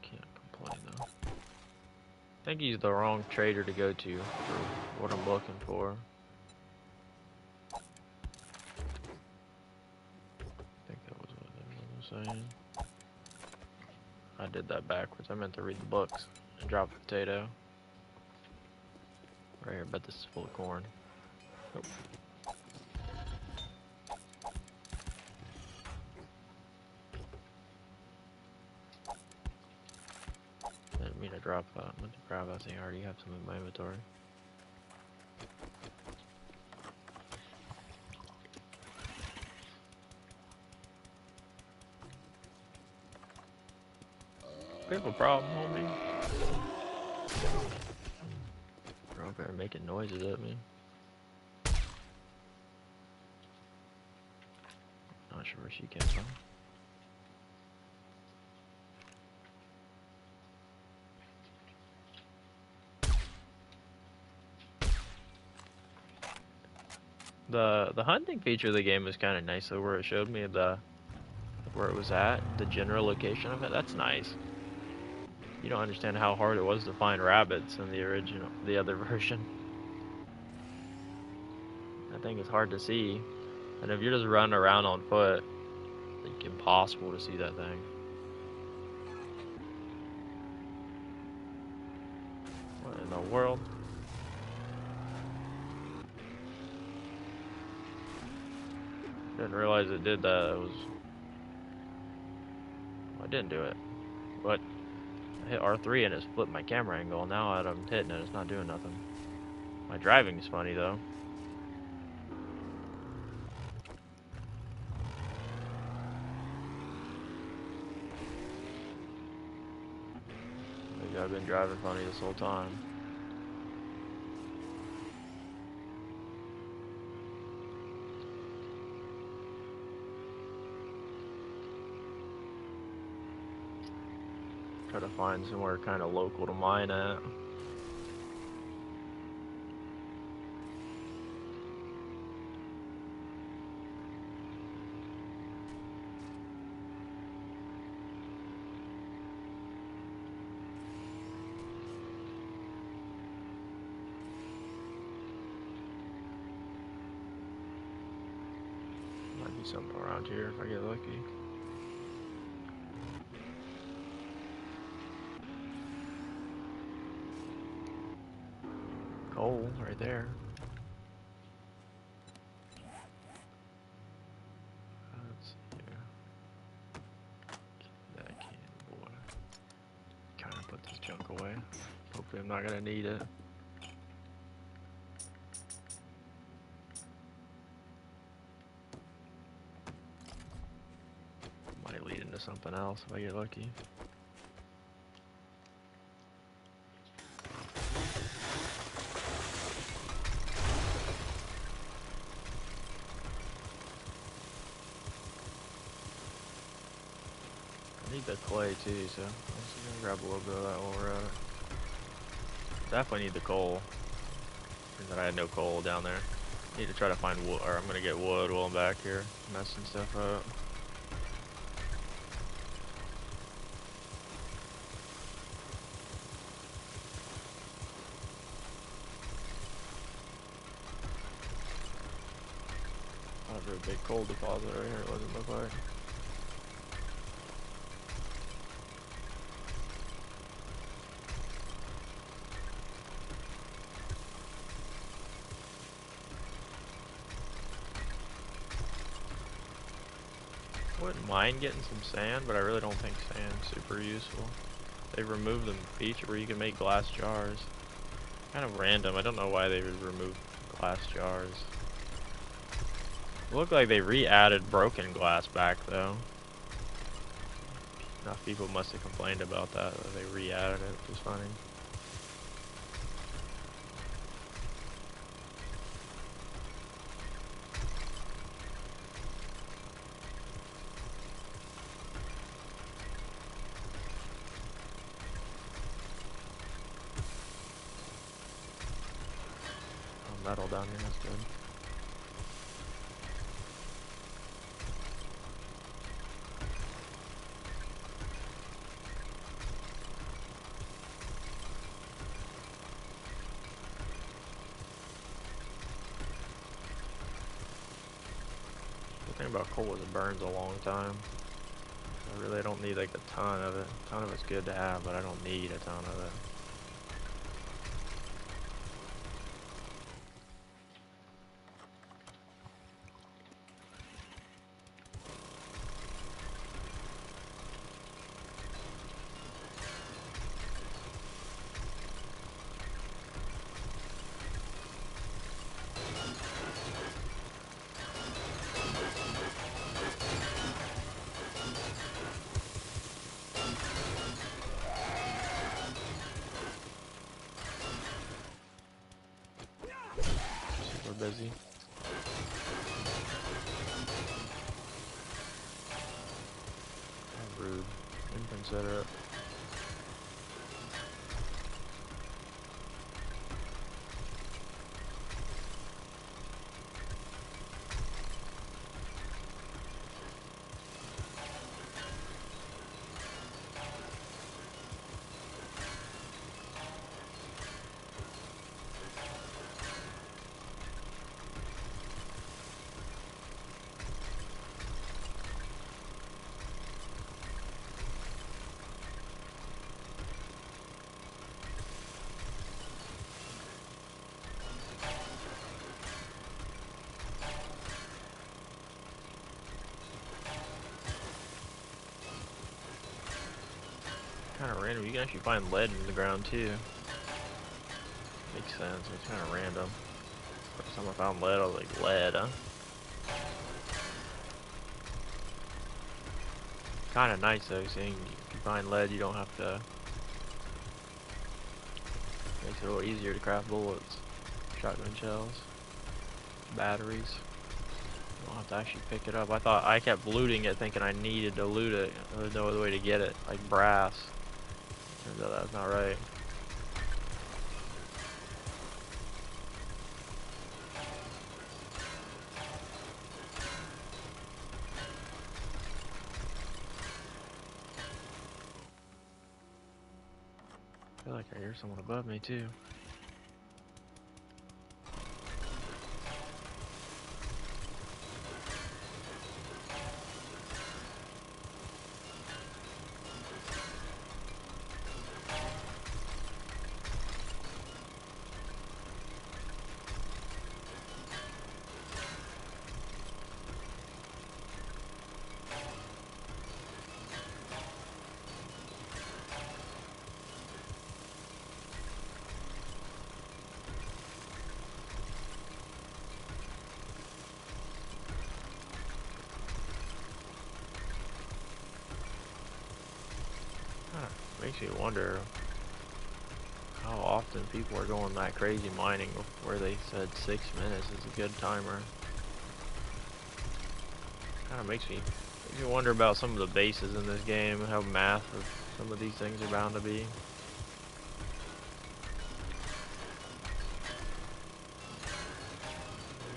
Can't complain though. I think he's the wrong trader to go to for what I'm looking for. I think that was what I was saying. I did that backwards. I meant to read the books and drop the potato. Right here, but this is full of corn. Oh. Didn't mean to drop that. I meant to grab that thing. I already have some in my inventory. We have a problem, homie. Bro, better making noises at me. Not sure where she came from. The hunting feature of the game was kind of nice though, where it showed me where it was at, the general location of it. That's nice. You don't understand how hard it was to find rabbits in the other version. That thing is hard to see, and if you're just running around on foot, it's like impossible to see that thing. What in the world? Didn't realize it did that. It was. I didn't do it. But I hit R3 and it's flipped my camera angle. Now that I'm hitting it, it's not doing nothing. My driving's funny though. Maybe I've been driving funny this whole time. Try to find somewhere kind of local to mine at. Might be something around here if I get lucky. Coal right there. Let's see here. Get that can, boy. Kind of put this junk away. Hopefully I'm not gonna need it. Might lead into something else if I get lucky. I need the clay too, so I'm just gonna grab a little bit of that while we're at it. Definitely need the coal. And that I had no coal down there. Need to try to find wood, or I'm gonna get wood while I'm back here, messing stuff up. There's a big coal deposit right here, it doesn't look like. Wouldn't mind getting some sand, but I really don't think sand's super useful. They removed the feature where you can make glass jars. Kind of random, I don't know why they would remove glass jars. It looked like they re-added broken glass back though. Enough people must have complained about that they re-added it, which is funny. metal down here, that's good. The thing about coal is it burns a long time. I really don't need like a ton of it. A ton of it's good to have, but I don't need a ton of it. Super busy. How rude. Inconsiderate. Kind of random. You can actually find lead in the ground too. Makes sense. It's kind of random. First time I found lead, I was like, lead, huh? Kind of nice though, seeing if you find lead, you don't have to. Makes it a little easier to craft bullets, shotgun shells, batteries. You don't have to actually pick it up. I kept looting it, thinking I needed to loot it. There was no other way to get it, like brass. Turns out that's not right. I feel like I hear someone above me too. Makes you wonder how often people are going that crazy mining where they said 6 minutes is a good timer. Kind of makes me wonder about some of the bases in this game, how massive some of these things are bound to be.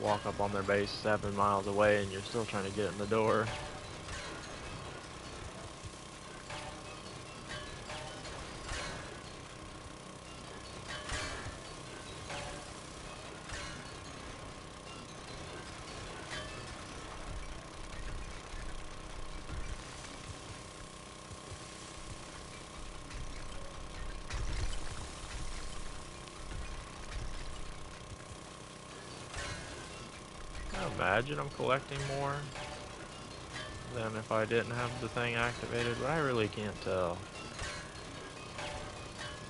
Walk up on their base 7 miles away and you're still trying to get in the door. Imagine I'm collecting more than if I didn't have the thing activated, but I really can't tell.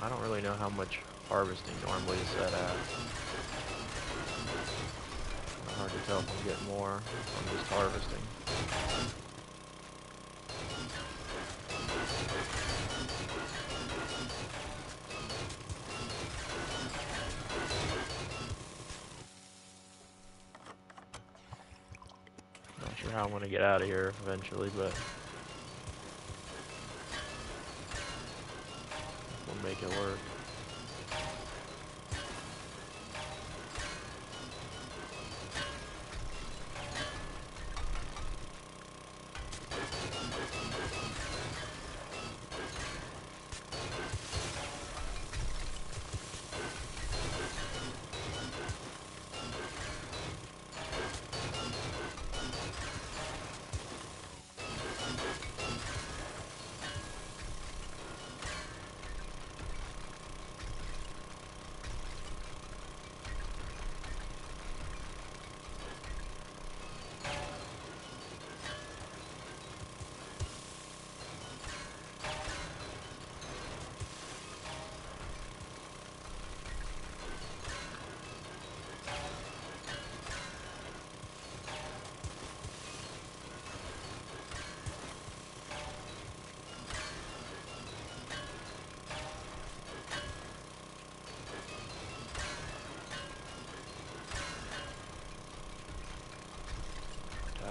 I don't really know how much harvesting normally is set at. It's hard to tell if I'm getting more if I'm just harvesting. Not sure how I'm gonna get out of here eventually, but we'll make it work.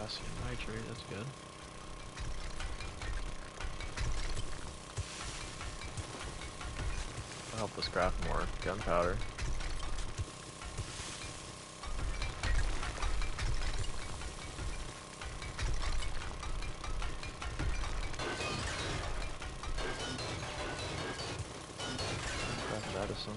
Potassium nitrate, that's good. That'll help us craft more gunpowder. Craft medicine.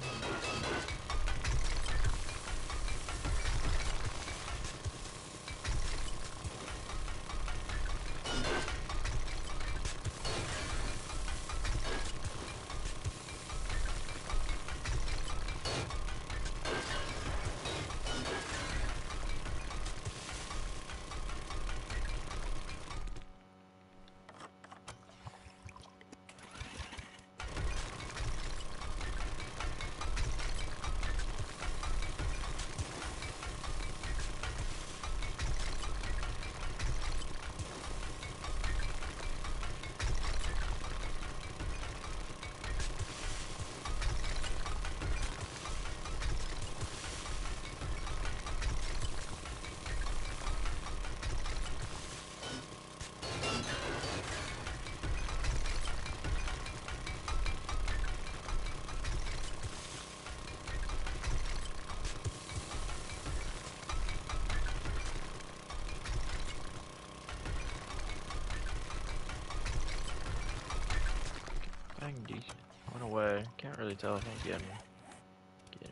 Went away. Can't really tell if I'm getting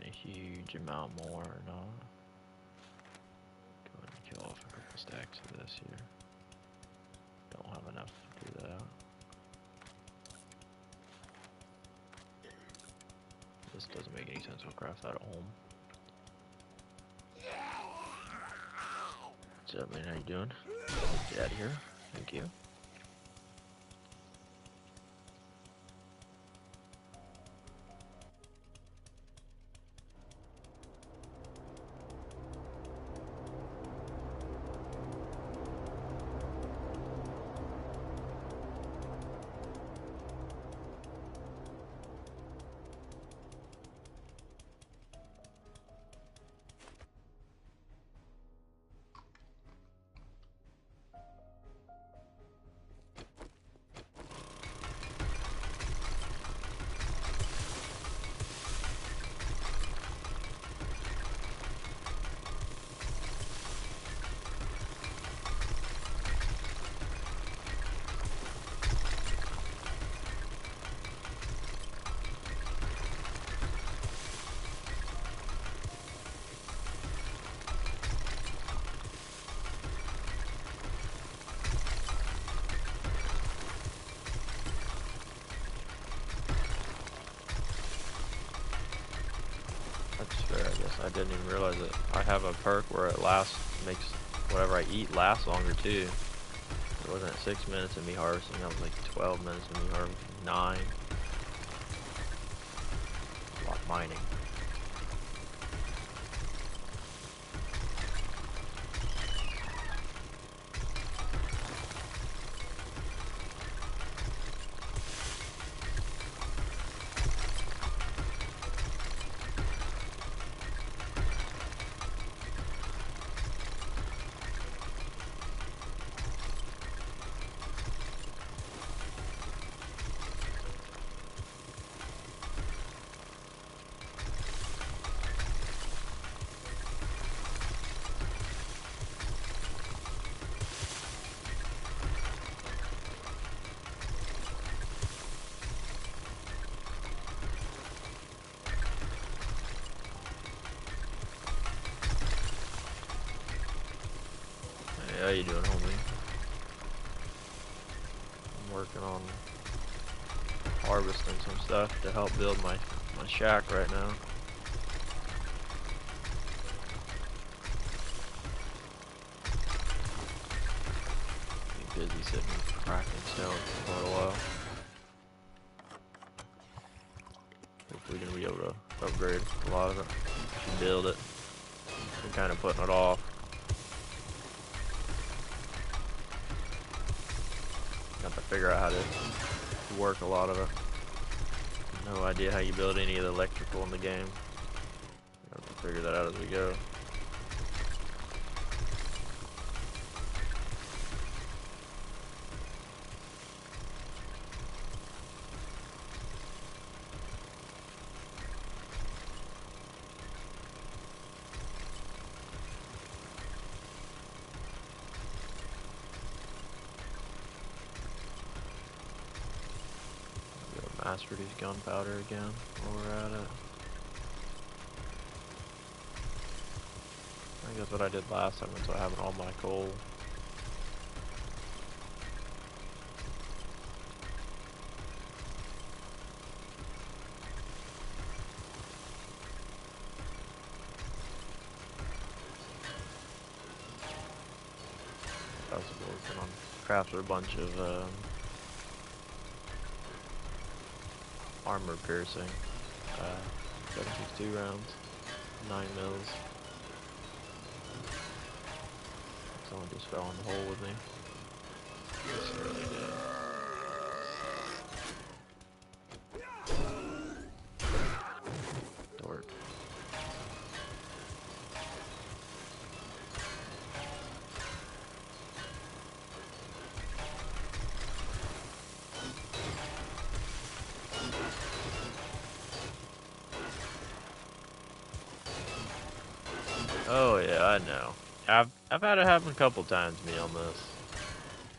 a huge amount more or not. Go ahead and kill off a couple stacks of this here. Don't have enough to do that. This doesn't make any sense. We'll craft that at home. What's up, man? How you doing? Get out of here. Thank you. I didn't even realize it. I have a perk where it makes whatever I eat last longer too. It wasn't 6 minutes of me harvesting, that was like 12 minutes of me harvesting, 9. A lot of mining. How you doing, homie? I'm working on harvesting some stuff to help build my shack right now. Be busy sitting cracking stone for quite a while. Hopefully gonna be able to upgrade a lot of it. Should build it. I'm kind of putting it off. Got to figure out how to work a lot of it. No idea how you build any of the electrical in the game. Have to figure that out as we go. Mass produce gunpowder again while we're at it. I think that's what I did last time, until I have all my coal. I was working on crafting a bunch of armor piercing. 7.62 rounds, 9 mils. Someone just fell in the hole with me. Yes, I really did. Dork. Oh yeah, I know. I've had it happen a couple times to me on this.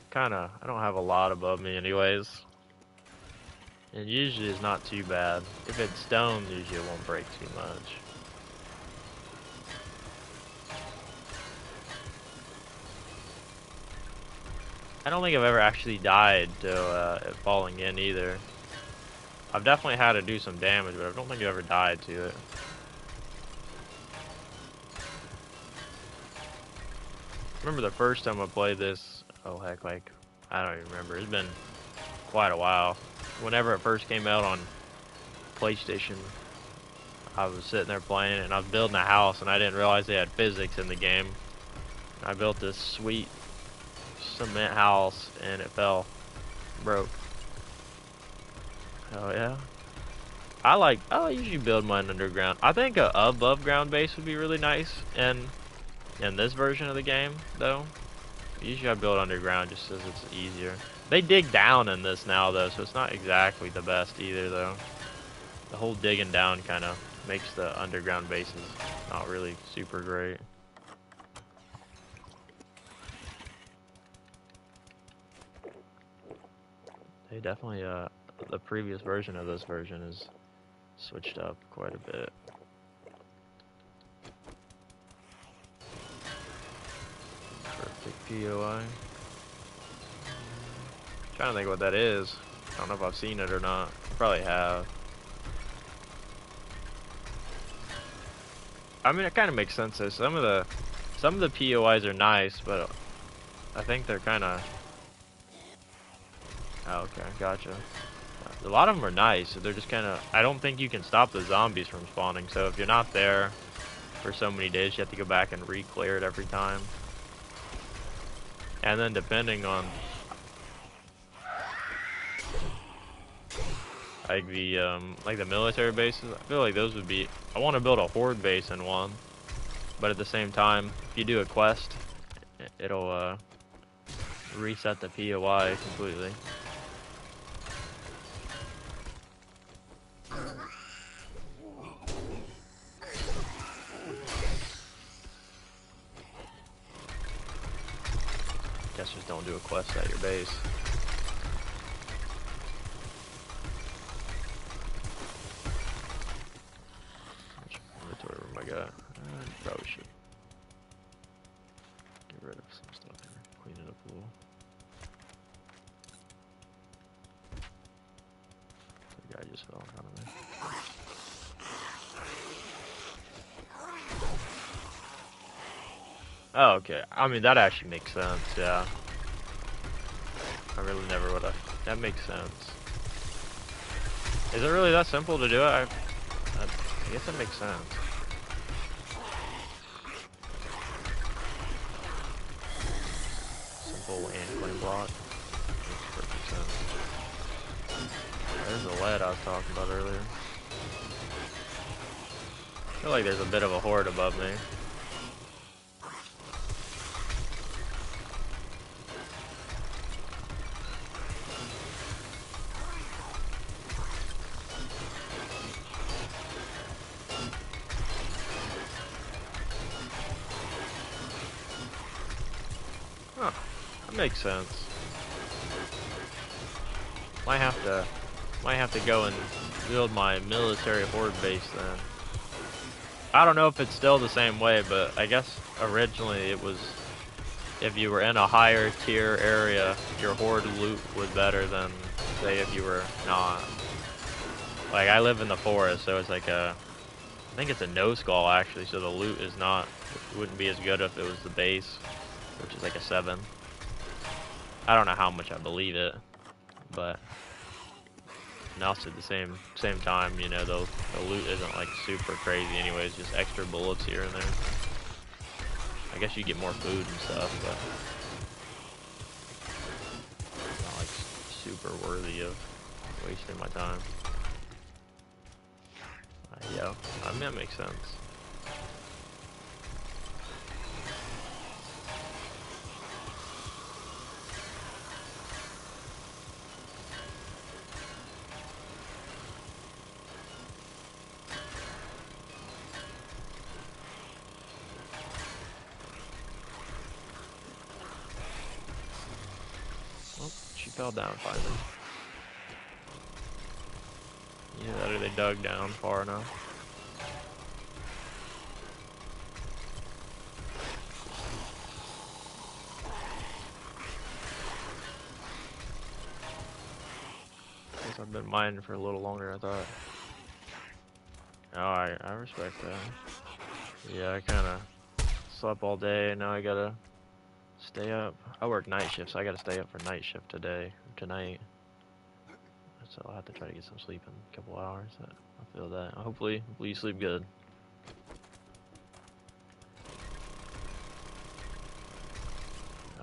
Kinda, I don't have a lot above me anyways. And usually it's not too bad. If it's stone, usually it won't break too much. I don't think I've ever actually died to it falling in either. I've definitely had to do some damage, but I don't think I've ever died to it. Remember the first time I played this, oh heck, like, I don't even remember. It's been quite a while. Whenever it first came out on PlayStation, I was sitting there playing and I was building a house and I didn't realize they had physics in the game. I built this sweet cement house and it fell. Broke. Oh yeah. I usually build mine underground. I think a above ground base would be really nice in this version of the game though. Usually I build underground just because it's easier. They dig down in this now though, so it's not exactly the best either though. The whole digging down kind of makes the underground bases not really super great. They definitely, the previous version of this version is switched up quite a bit. Perfect POI. Trying to think what that is. I don't know if I've seen it or not. I probably have. I mean, it kind of makes sense though. Some of the POIs are nice, but I think they're kind of. Oh, okay, gotcha. A lot of them are nice. They're just kind of. I don't think you can stop the zombies from spawning. So if you're not there for so many days, you have to go back and re-clear it every time. And then depending on like the military bases, I feel like those would be. I want to build a horde base in one, but at the same time, if you do a quest, it'll reset the POI completely. Guess just don't do a quest at your base. Which inventory room I got? Probably should get rid of some stuff here. Clean it up a little. The guy just fell in front of me. Oh, okay. I mean, that actually makes sense, yeah. I really never would have. That makes sense. Is it really that simple to do it? I guess that makes sense. Simple and claim block. Makes perfect sense. There's the lead I was talking about earlier. I feel like there's a bit of a horde above me. Huh, that makes sense. Might have to Might have to go and build my military horde base then. I don't know if it's still the same way, but I guess originally it was if you were in a higher tier area, your horde loot was better than, say, if you were not. Like, I live in the forest, so it's like a, I think it's a no skull actually, so the loot is not, wouldn't be as good if it was the base, which is like a 7. I don't know how much I believe it, but and also at the same time, you know, the loot isn't like super crazy anyways, just extra bullets here and there. I guess you get more food and stuff, but it's not like super worthy of wasting my time. Yeah, I mean, that makes sense. Oh, she fell down finally. Yeah, that they dug down far enough. Guess I've been mining for a little longer than I thought. Oh, I respect that. Yeah, I kind of slept all day and now I gotta stay up. I work night shifts, so I gotta stay up for night shift tonight. So I'll have to try to get some sleep in a couple hours. I feel that. Hopefully you sleep good.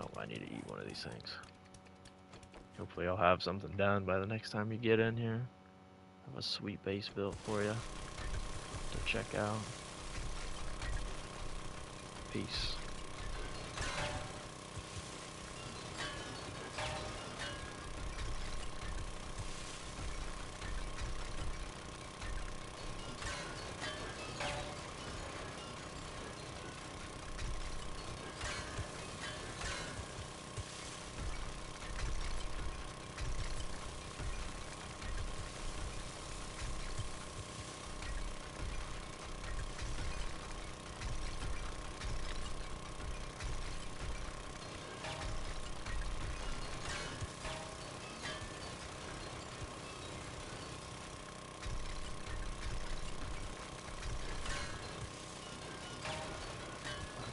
Oh, I need to eat one of these things. Hopefully I'll have something done by the next time you get in here. I have a sweet base built for you to check out. Peace.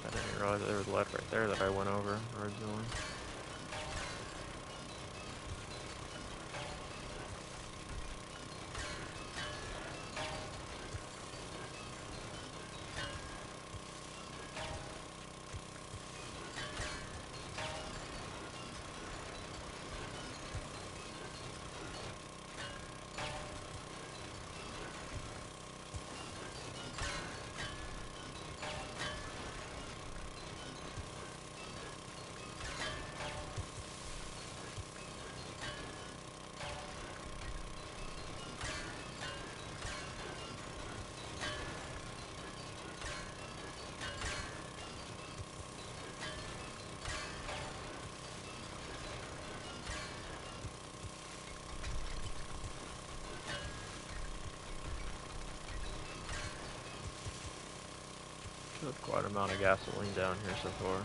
I didn't realize there was left right there that I went over originally. Killed quite a amount of gasoline down here so far.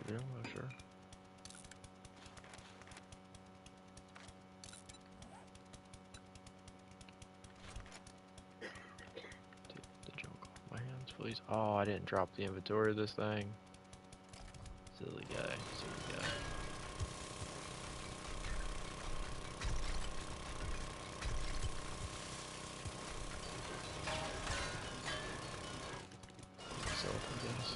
do, oh, sure. Take the junk off my hands, please. Oh, I didn't drop the inventory of this thing. Silly guy, silly guy. Myself, I guess.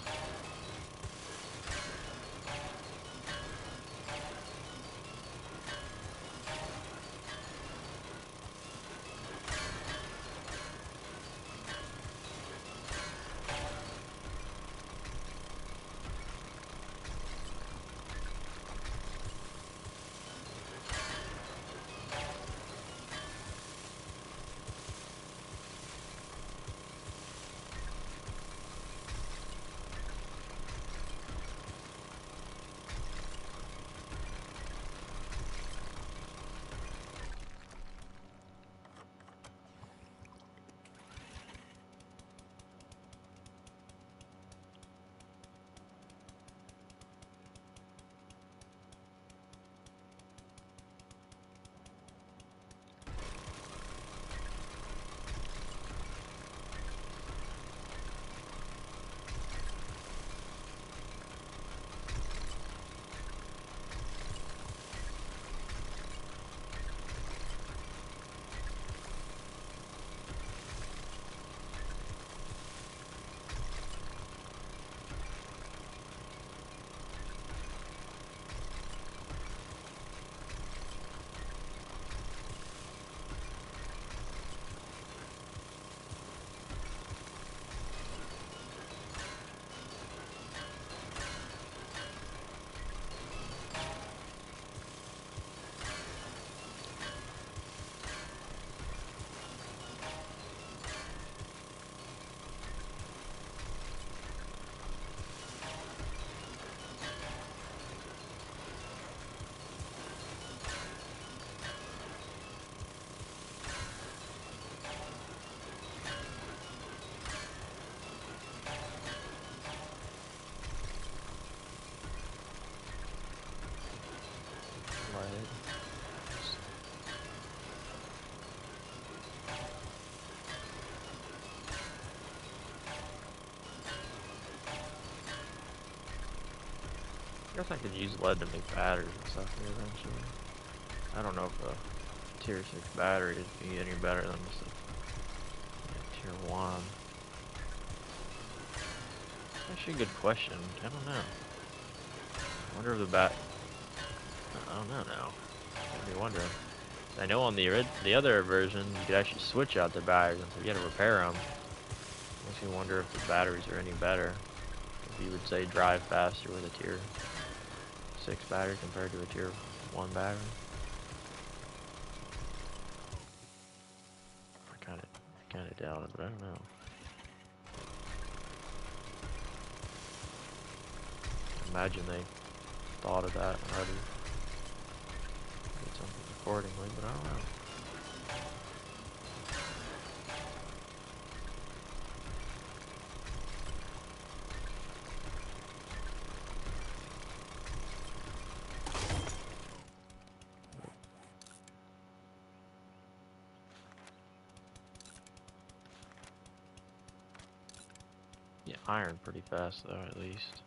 Right. I guess I could use lead to make batteries and stuff here eventually. I don't know if a tier 6 battery would be any better than just a tier 1. Actually, a good question. I don't know. I wonder if I don't know now. I'd be wondering. I know on the other version, you could actually switch out the batteries, and so you had to repair them. Makes me wonder if the batteries are any better. If you would say drive faster with a tier 6 battery compared to a tier 1 battery. I kind of doubt it, but I don't know. Imagine they thought of that already. Did something accordingly, but I don't know. Yeah, iron pretty fast though, at least.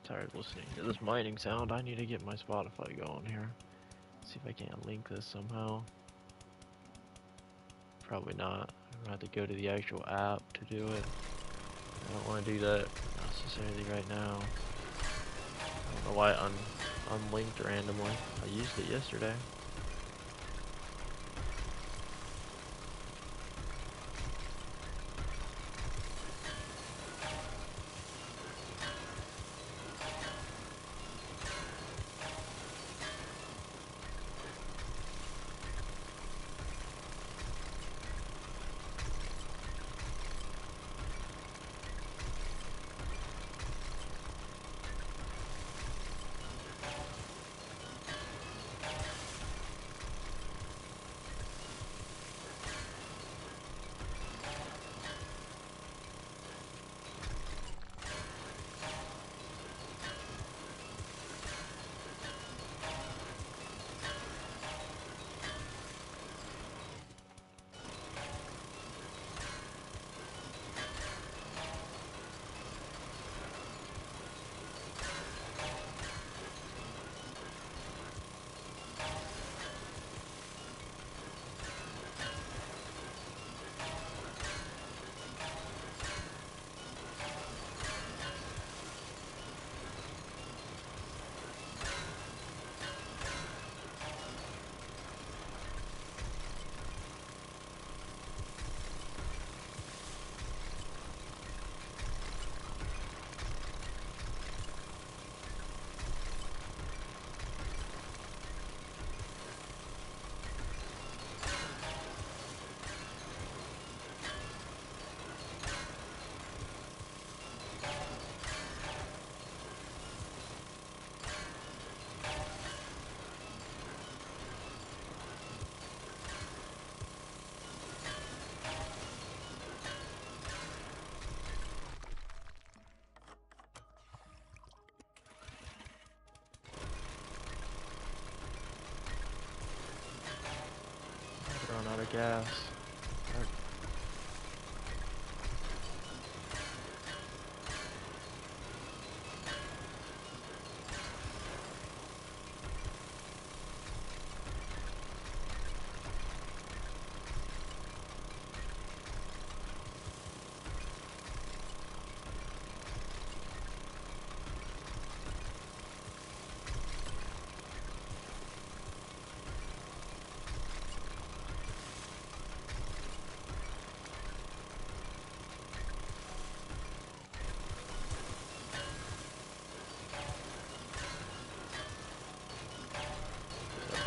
Tired of listening to this mining sound. I need to get my Spotify going here. See if I can't link this somehow. Probably not. I'm gonna have to go to the actual app to do it. I don't want to do that necessarily right now. I don't know why it unlinked randomly. I used it yesterday. Run out of gas.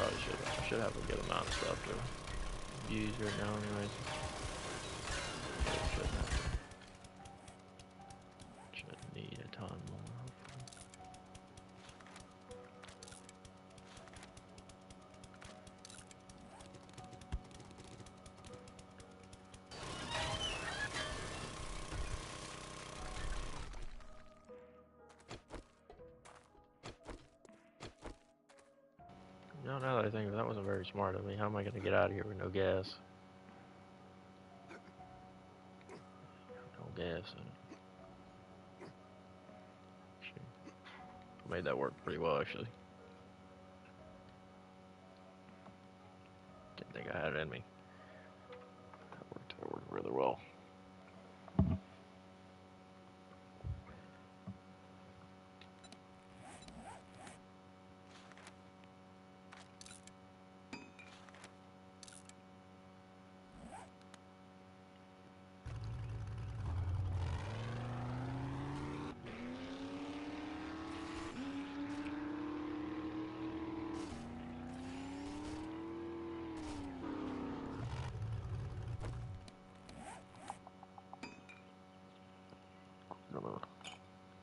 I should have a good amount of stuff to use right now anyways. Shouldn't need a ton more. No, now that I think of it, that wasn't very smart of me. How am I going to get out of here with no gas? No gas in it. I made that work pretty well, actually. Didn't think I had it in me. That worked really well.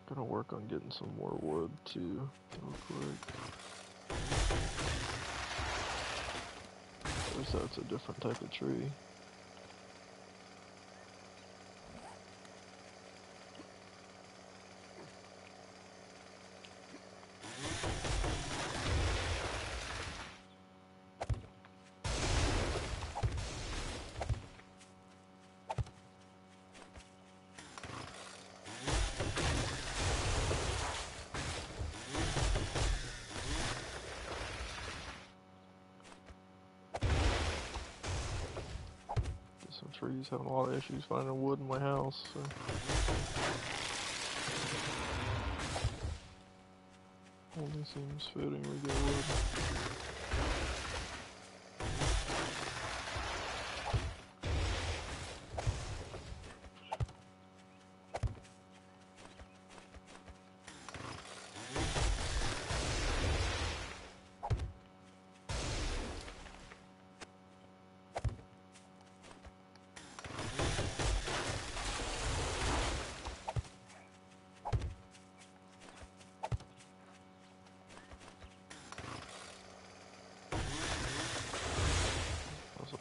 Gonna work on getting some more wood too, real quick. At least that's a different type of tree. trees, having a lot of issues finding wood in my house, so. Only seems fitting we get wood.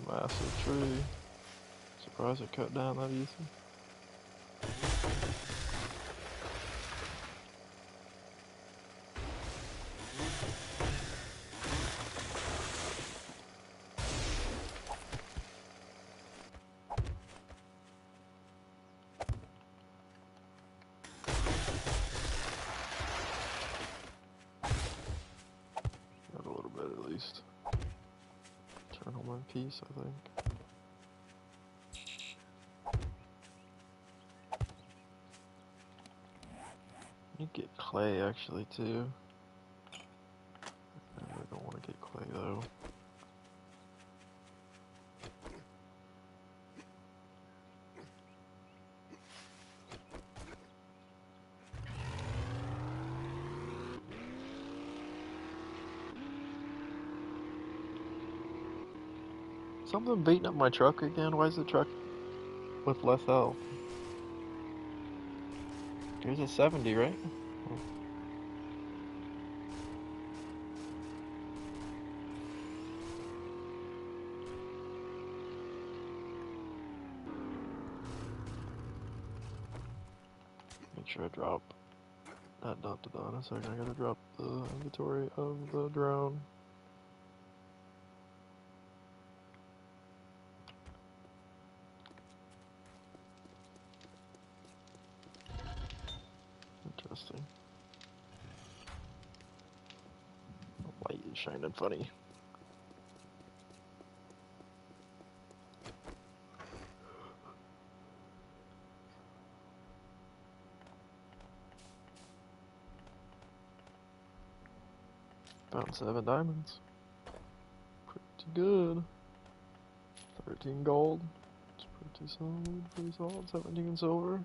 Massive tree. Surprised it cut down that easy. Got a little bit at least. Turn on one piece, I think. You get clay actually too. I really don't want to get clay though. Something beating up my truck again? Why is the truck with less health? There's a 70, right? Oh. Make sure I drop that dot to dot in a second. I gotta drop the inventory of the drone. Interesting. The light is shining funny. Found 7 diamonds. Pretty good. 13 gold. It's pretty solid, pretty solid. 17 silver.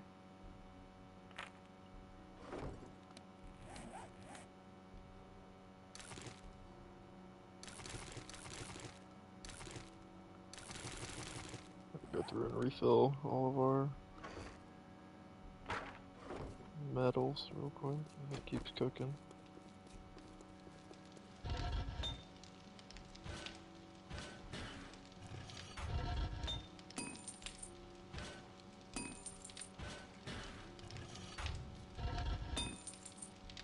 Go through and refill all of our metals real quick. It keeps cooking.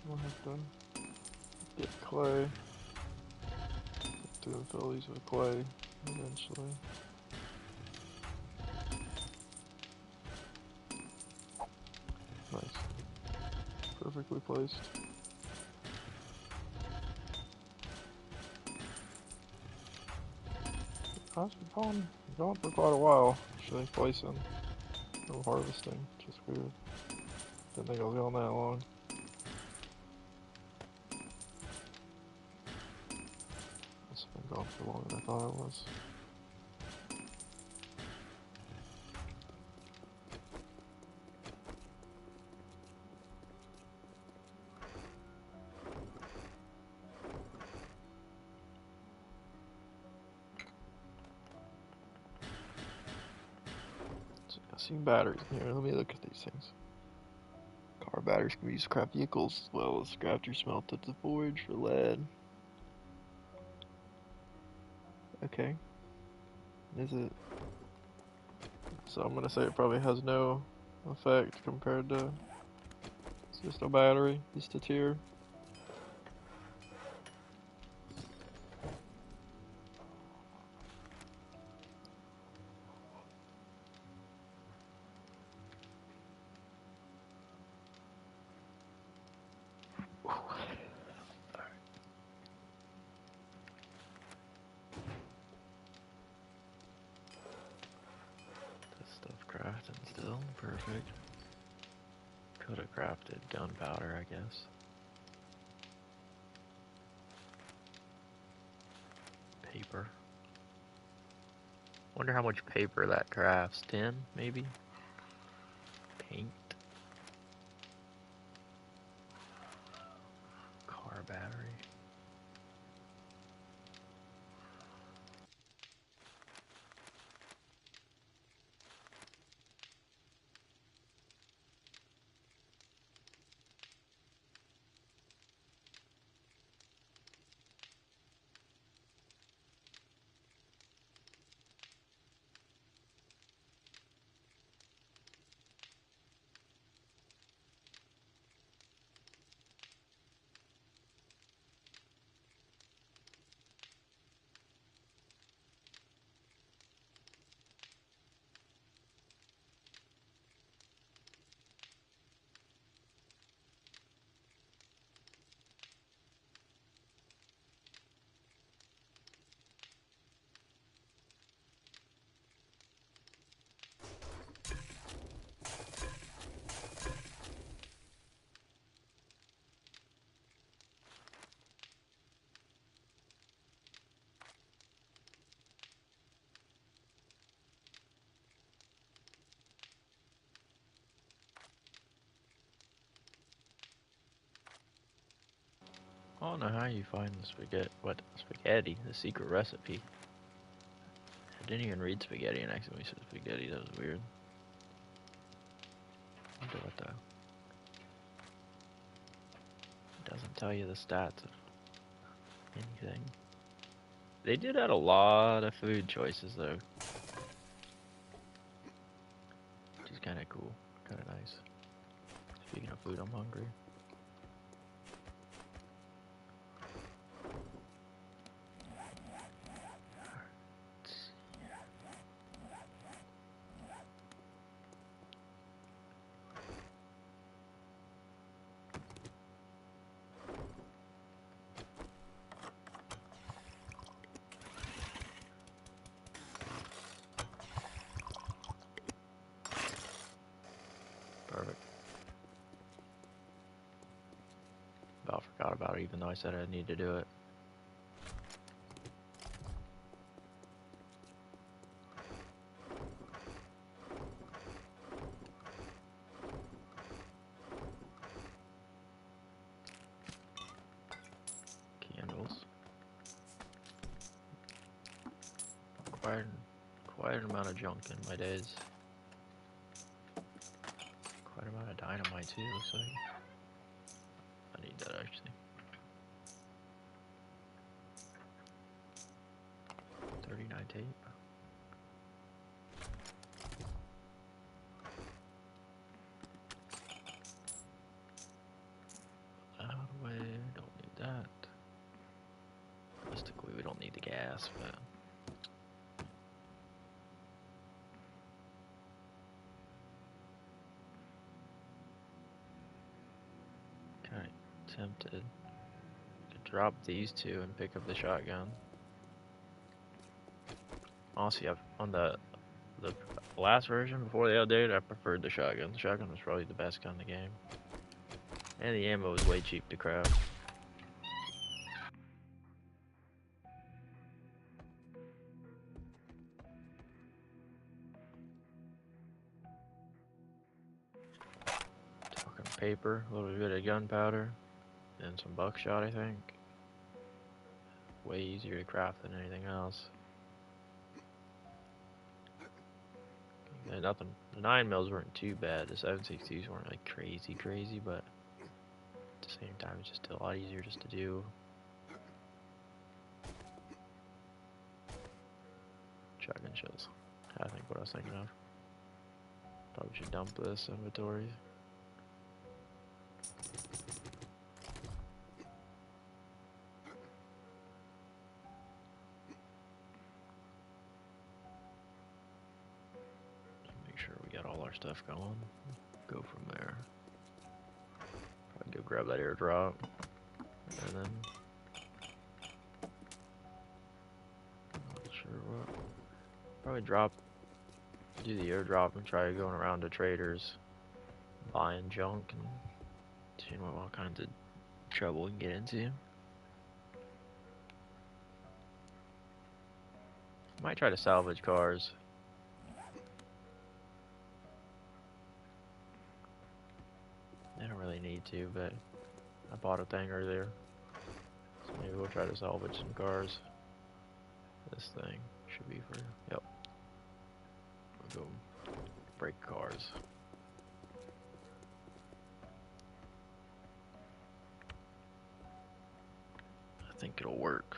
We'll have to get clay. To fill these with clay eventually. Nice. Perfectly placed. I've been going for quite a while, actually, placing. No harvesting, just weird. Didn't think I was going that long. It's been going for longer than I thought it was. I've seen batteries in here. Let me look at these things. Car batteries can be used to craft vehicles as well as craft your smelted to forge for lead. Okay. Is it? So I'm gonna say it probably has no effect compared to it's just a battery, just a tier. Could have crafted gunpowder, I guess. Paper. Wonder how much paper that crafts. 10, maybe? Paint. Car battery. I don't know how you find the spaghetti, the secret recipe. I didn't even read spaghetti and accidentally said spaghetti, that was weird. Wonder what the... It doesn't tell you the stats of anything. They did add a lot of food choices though. Which is kinda cool, kinda nice. Speaking of food, I'm hungry. Perfect. About forgot about it even though I said I need to do it. Candles. Quite an amount of junk in my days. Quite an amount of dynamite too, looks like. I need that actually. 39 tape. Out of the way, don't need that. Realistically, we don't need the gas, but... Kinda tempted to drop these two and pick up the shotgun. Honestly, on the last version before the update, I preferred the shotgun. The shotgun was probably the best gun in the game. And the ammo was way cheap to craft. Talking paper, a little bit of gunpowder, and some buckshot, I think. Way easier to craft than anything else. And nothing. The 9mm weren't too bad. The 7.62s weren't like crazy, but at the same time, it's just a lot easier just to do. Shotgun shells. I think what I was thinking of. Probably should dump this inventory. Make sure we got all our stuff going. Go from there. Probably go grab that airdrop. And then... Not sure what. Probably do the airdrop and try going around to traders. buying junk and seeing what all kinds of trouble we can get into. Might try to salvage cars. I don't really need to, but I bought a thing earlier. So maybe we'll try to salvage some cars. This thing should be for, yep. We'll go break cars. I think it'll work.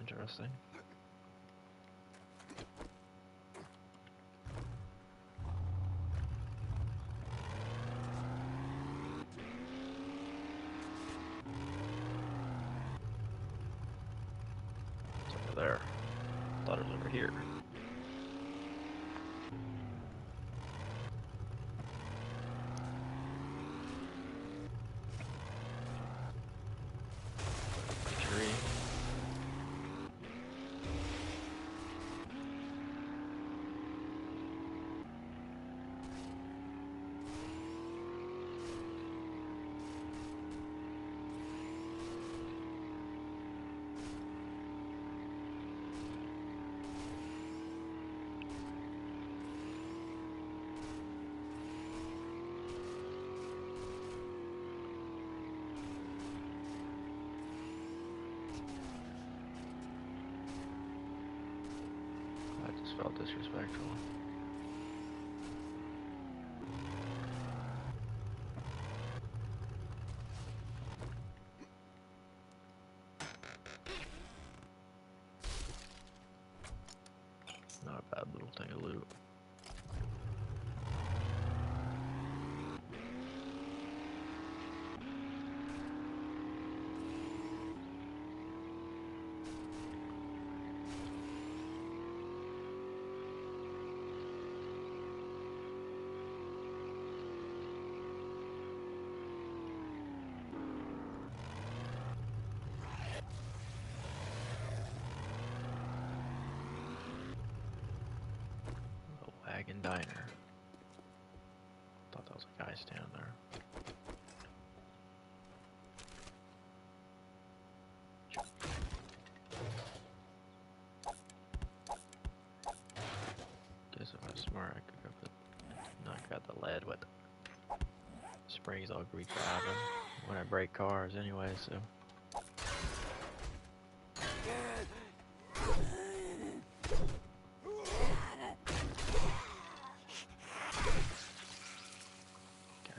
Interesting. It's over there. Thought it was over here. Tree. I just felt disrespectful. Not a bad little thing of loot. Wagon Diner. Thought that was a guy standing there. Guess if I was smart, I could go knock out the lead with springs all grease happen when I break cars anyway, so.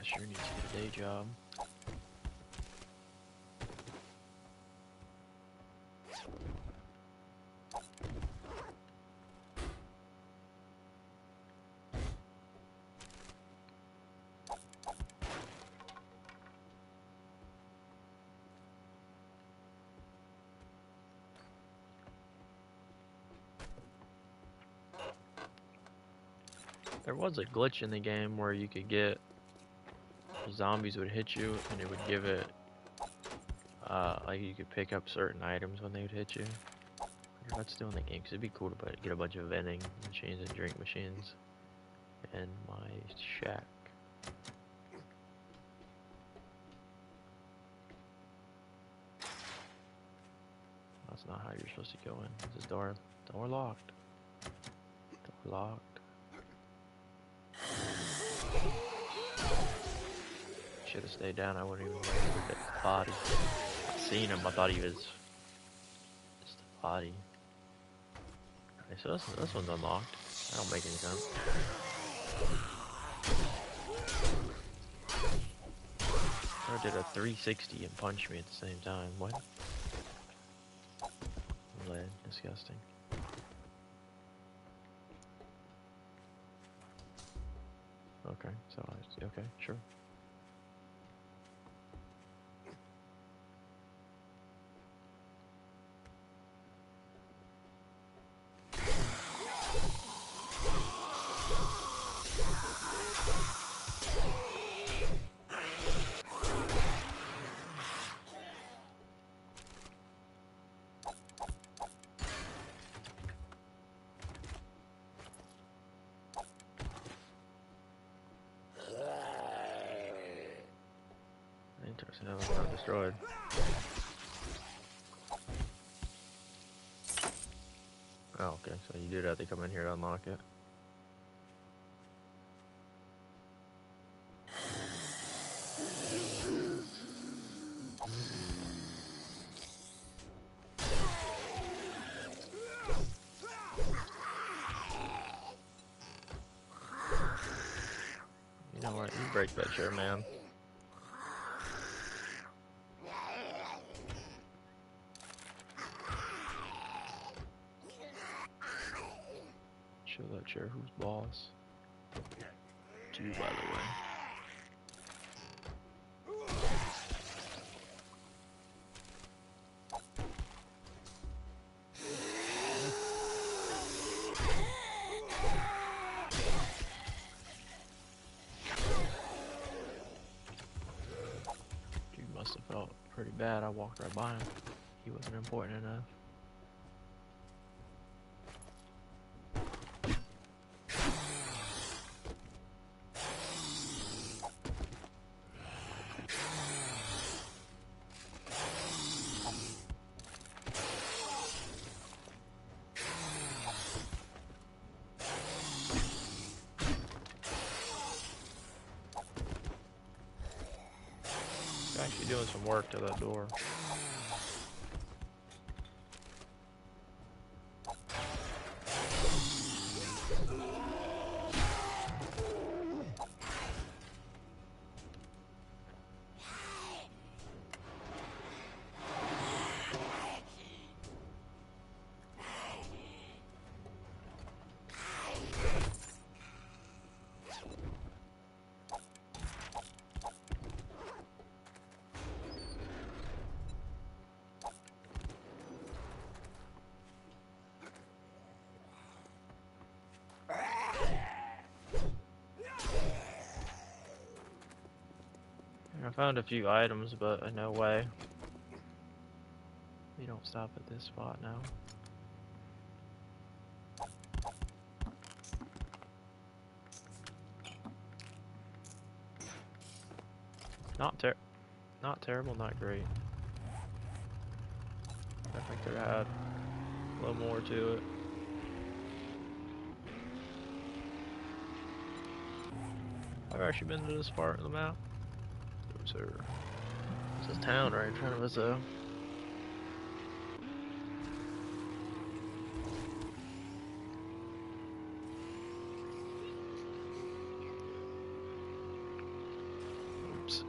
Sure needs to get a day job. There was a glitch in the game where you could get zombies would hit you and it would give it like you could pick up certain items when they would hit you. I wonder if that's still in the game because it'd be cool to get a bunch of vending machines and drink machines in my shack. That's not how you're supposed to go in. This door locked. Door locked. Should have stayed down. I wouldn't even look at the body. I seen him. I thought he was just a body. Okay, so this one's unlocked. That don't make any sense. I did a 360 and punched me at the same time. What? Lead. Disgusting. Okay, so okay, sure. Interesting, that was not destroyed. Oh, okay, so you did have to come in here to unlock it. You know what? You break that chair, man. Show that chair who's boss. You, by the way. Dude must have felt pretty bad. I walked right by him. He wasn't important enough. Actually doing some work to that door. I found a few items, but no way. We don't stop at this spot now. Not terrible, not great. I think could have had a little more to it. I've actually been to this part of the map. There's a town right in front of us though. Oops.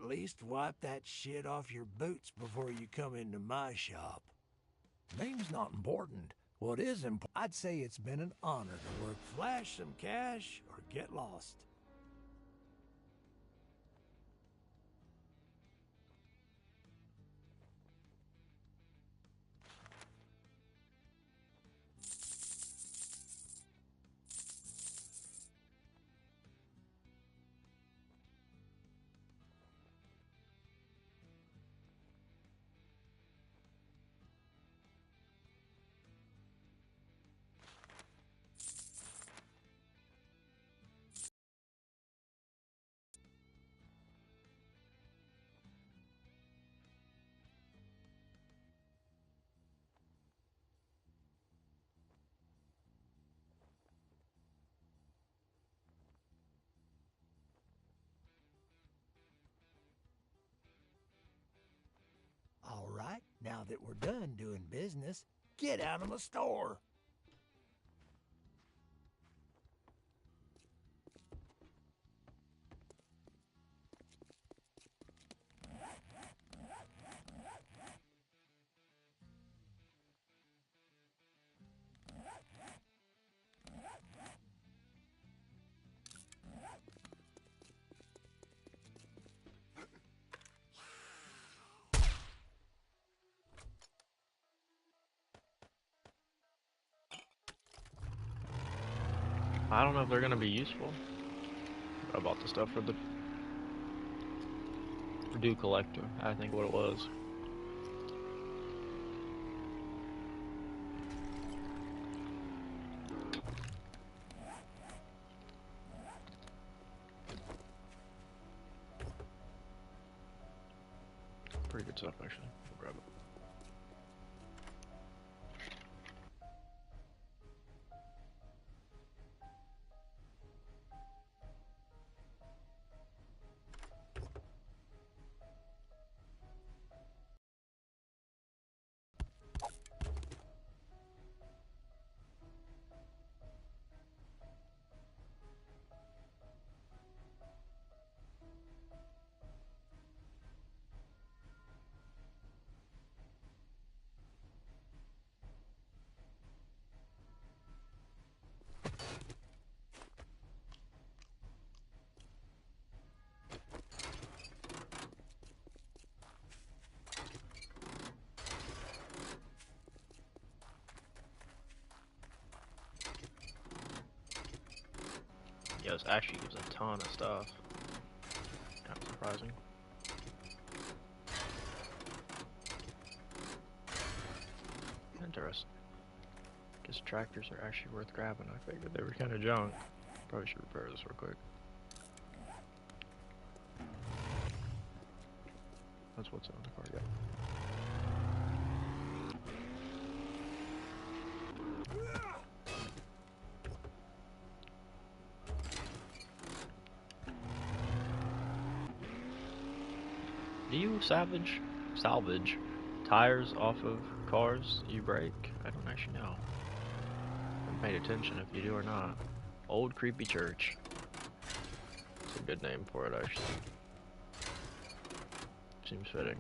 least wipe that shit off your boots before you come into my shop. Name's not important. What is important, I'd say it's been an honor to work. Flash some cash or get lost. All right, now that we're done doing business, get out of my store. I don't know if they're gonna be useful. But I bought the stuff for the Dew Collector, I think what it was. Pretty good stuff, actually. I'll grab it. Yeah, this actually gives a ton of stuff. Kind of surprising. Interesting. Guess tractors are actually worth grabbing. I figured they were kind of junk. Probably should repair this real quick. That's what's on the car, yeah. Do you salvage tires off of cars you break? I don't actually know. I haven't paid attention if you do or not. Old Creepy Church. It's a good name for it, actually. Seems fitting.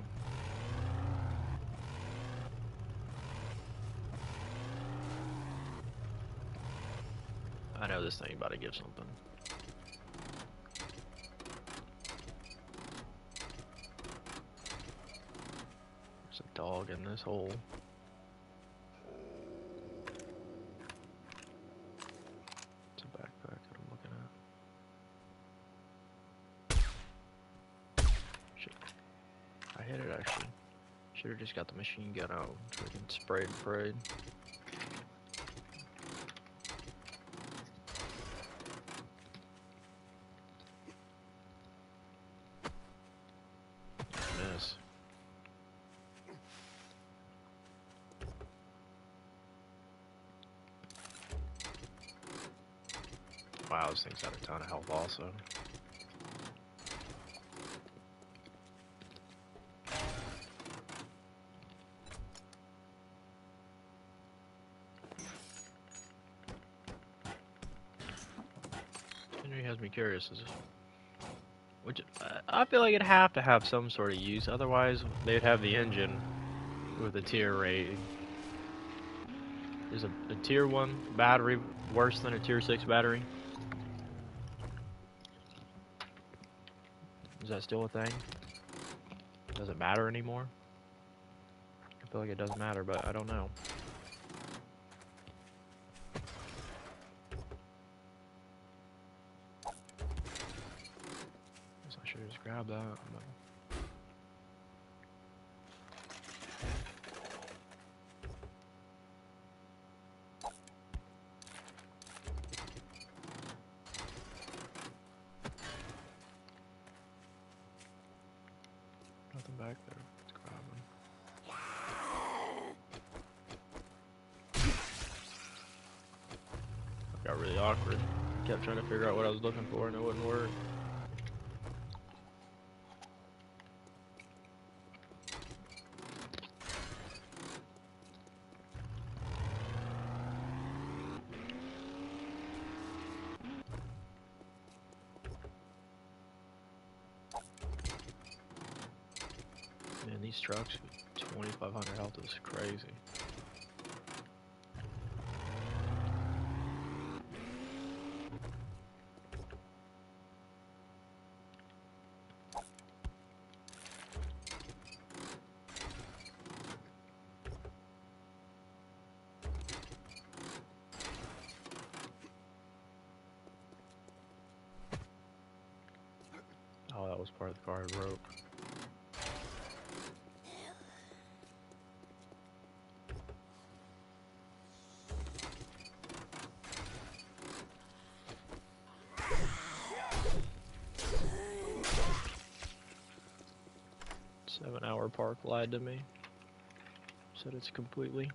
I know this thing about to give something. There's a dog in this hole. It's a backpack that I'm looking at. Shit. I hit it actually. Should have just got the machine gun out so I can spray and pray. Miss. Wow, this thing's got a ton of health also. Henry has me curious. Is Which I feel like it'd have to have some sort of use, otherwise they'd have the engine with a tier rating. Is a tier 1 battery worse than a tier 6 battery? Is that still a thing? Does it matter anymore? I feel like it doesn't matter, but I don't know. Guess I should just grab that. But... Nothing back there. Let's grab them. Got really awkward. Kept trying to figure out what I was looking for and it wouldn't work. Man, these trucks with 2,500 health is crazy. Oh, that was part of the car I broke. Seven-hour park lied to me. Said it's completely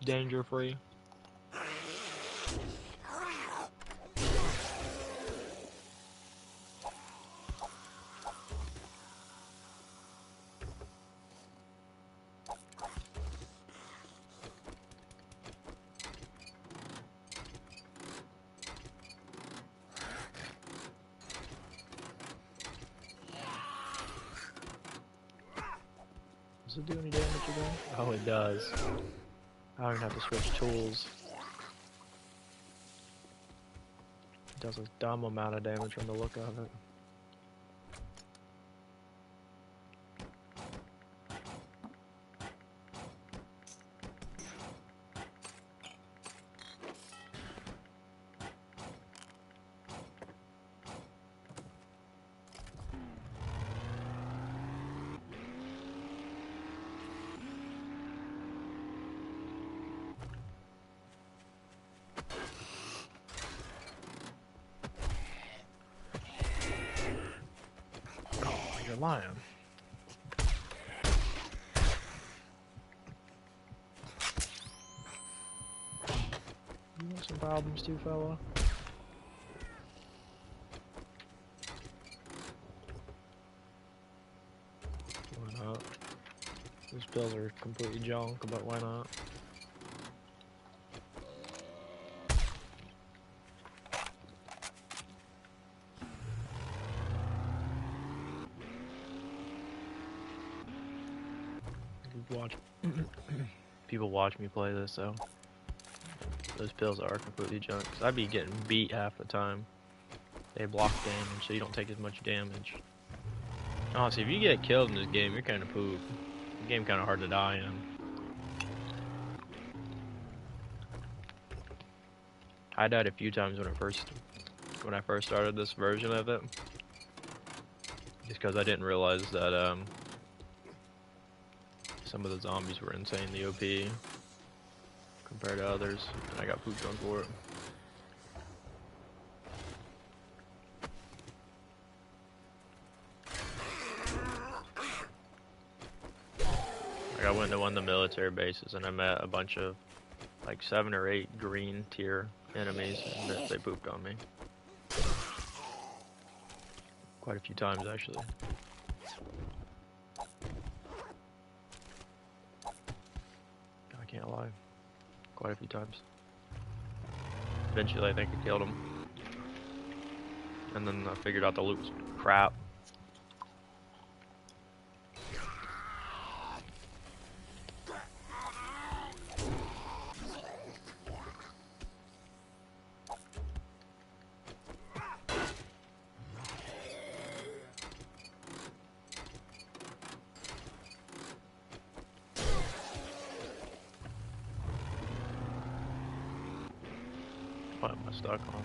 danger-free. Does it do any damage again? Oh, it does. I don't even have to switch tools. It does a dumb amount of damage from the look of it. You're lying. You want some problems too, fella? Why not? Those pills are completely junk, but why not? People watch me play this, so those pills are completely junk. Cause I'd be getting beat half the time. They block damage, so you don't take as much damage. Honestly, if you get killed in this game, you're kind of poop. The game kind of hard to die in. I died a few times when I first started this version of it, just because I didn't realize that some of the zombies were insanely OP compared to others, and I got pooped on for it. Like I went to one of the military bases and I met a bunch of like 7 or 8 green tier enemies, and they pooped on me. Quite a few times actually. I can't lie. Quite a few times. Eventually I think I killed him. And then I figured out the loot was crap. What am I stuck on?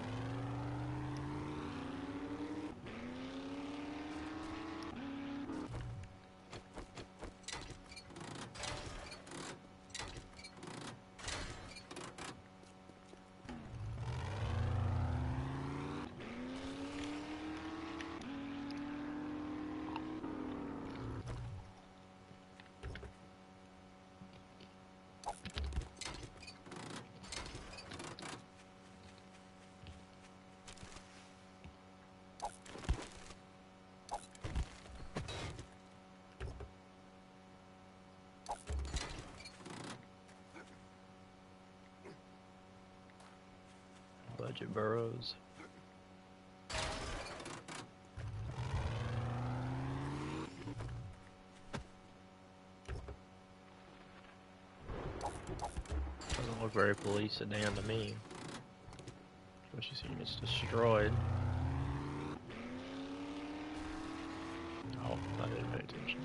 Budget burrows. Doesn't look very police sedan to me. Especially seeing it's destroyed. Oh, I didn't pay attention.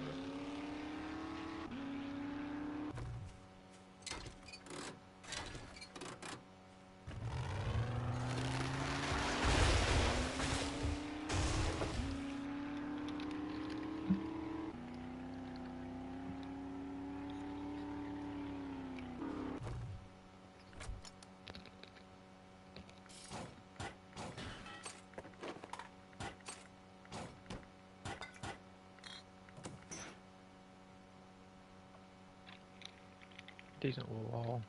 Decent little wall.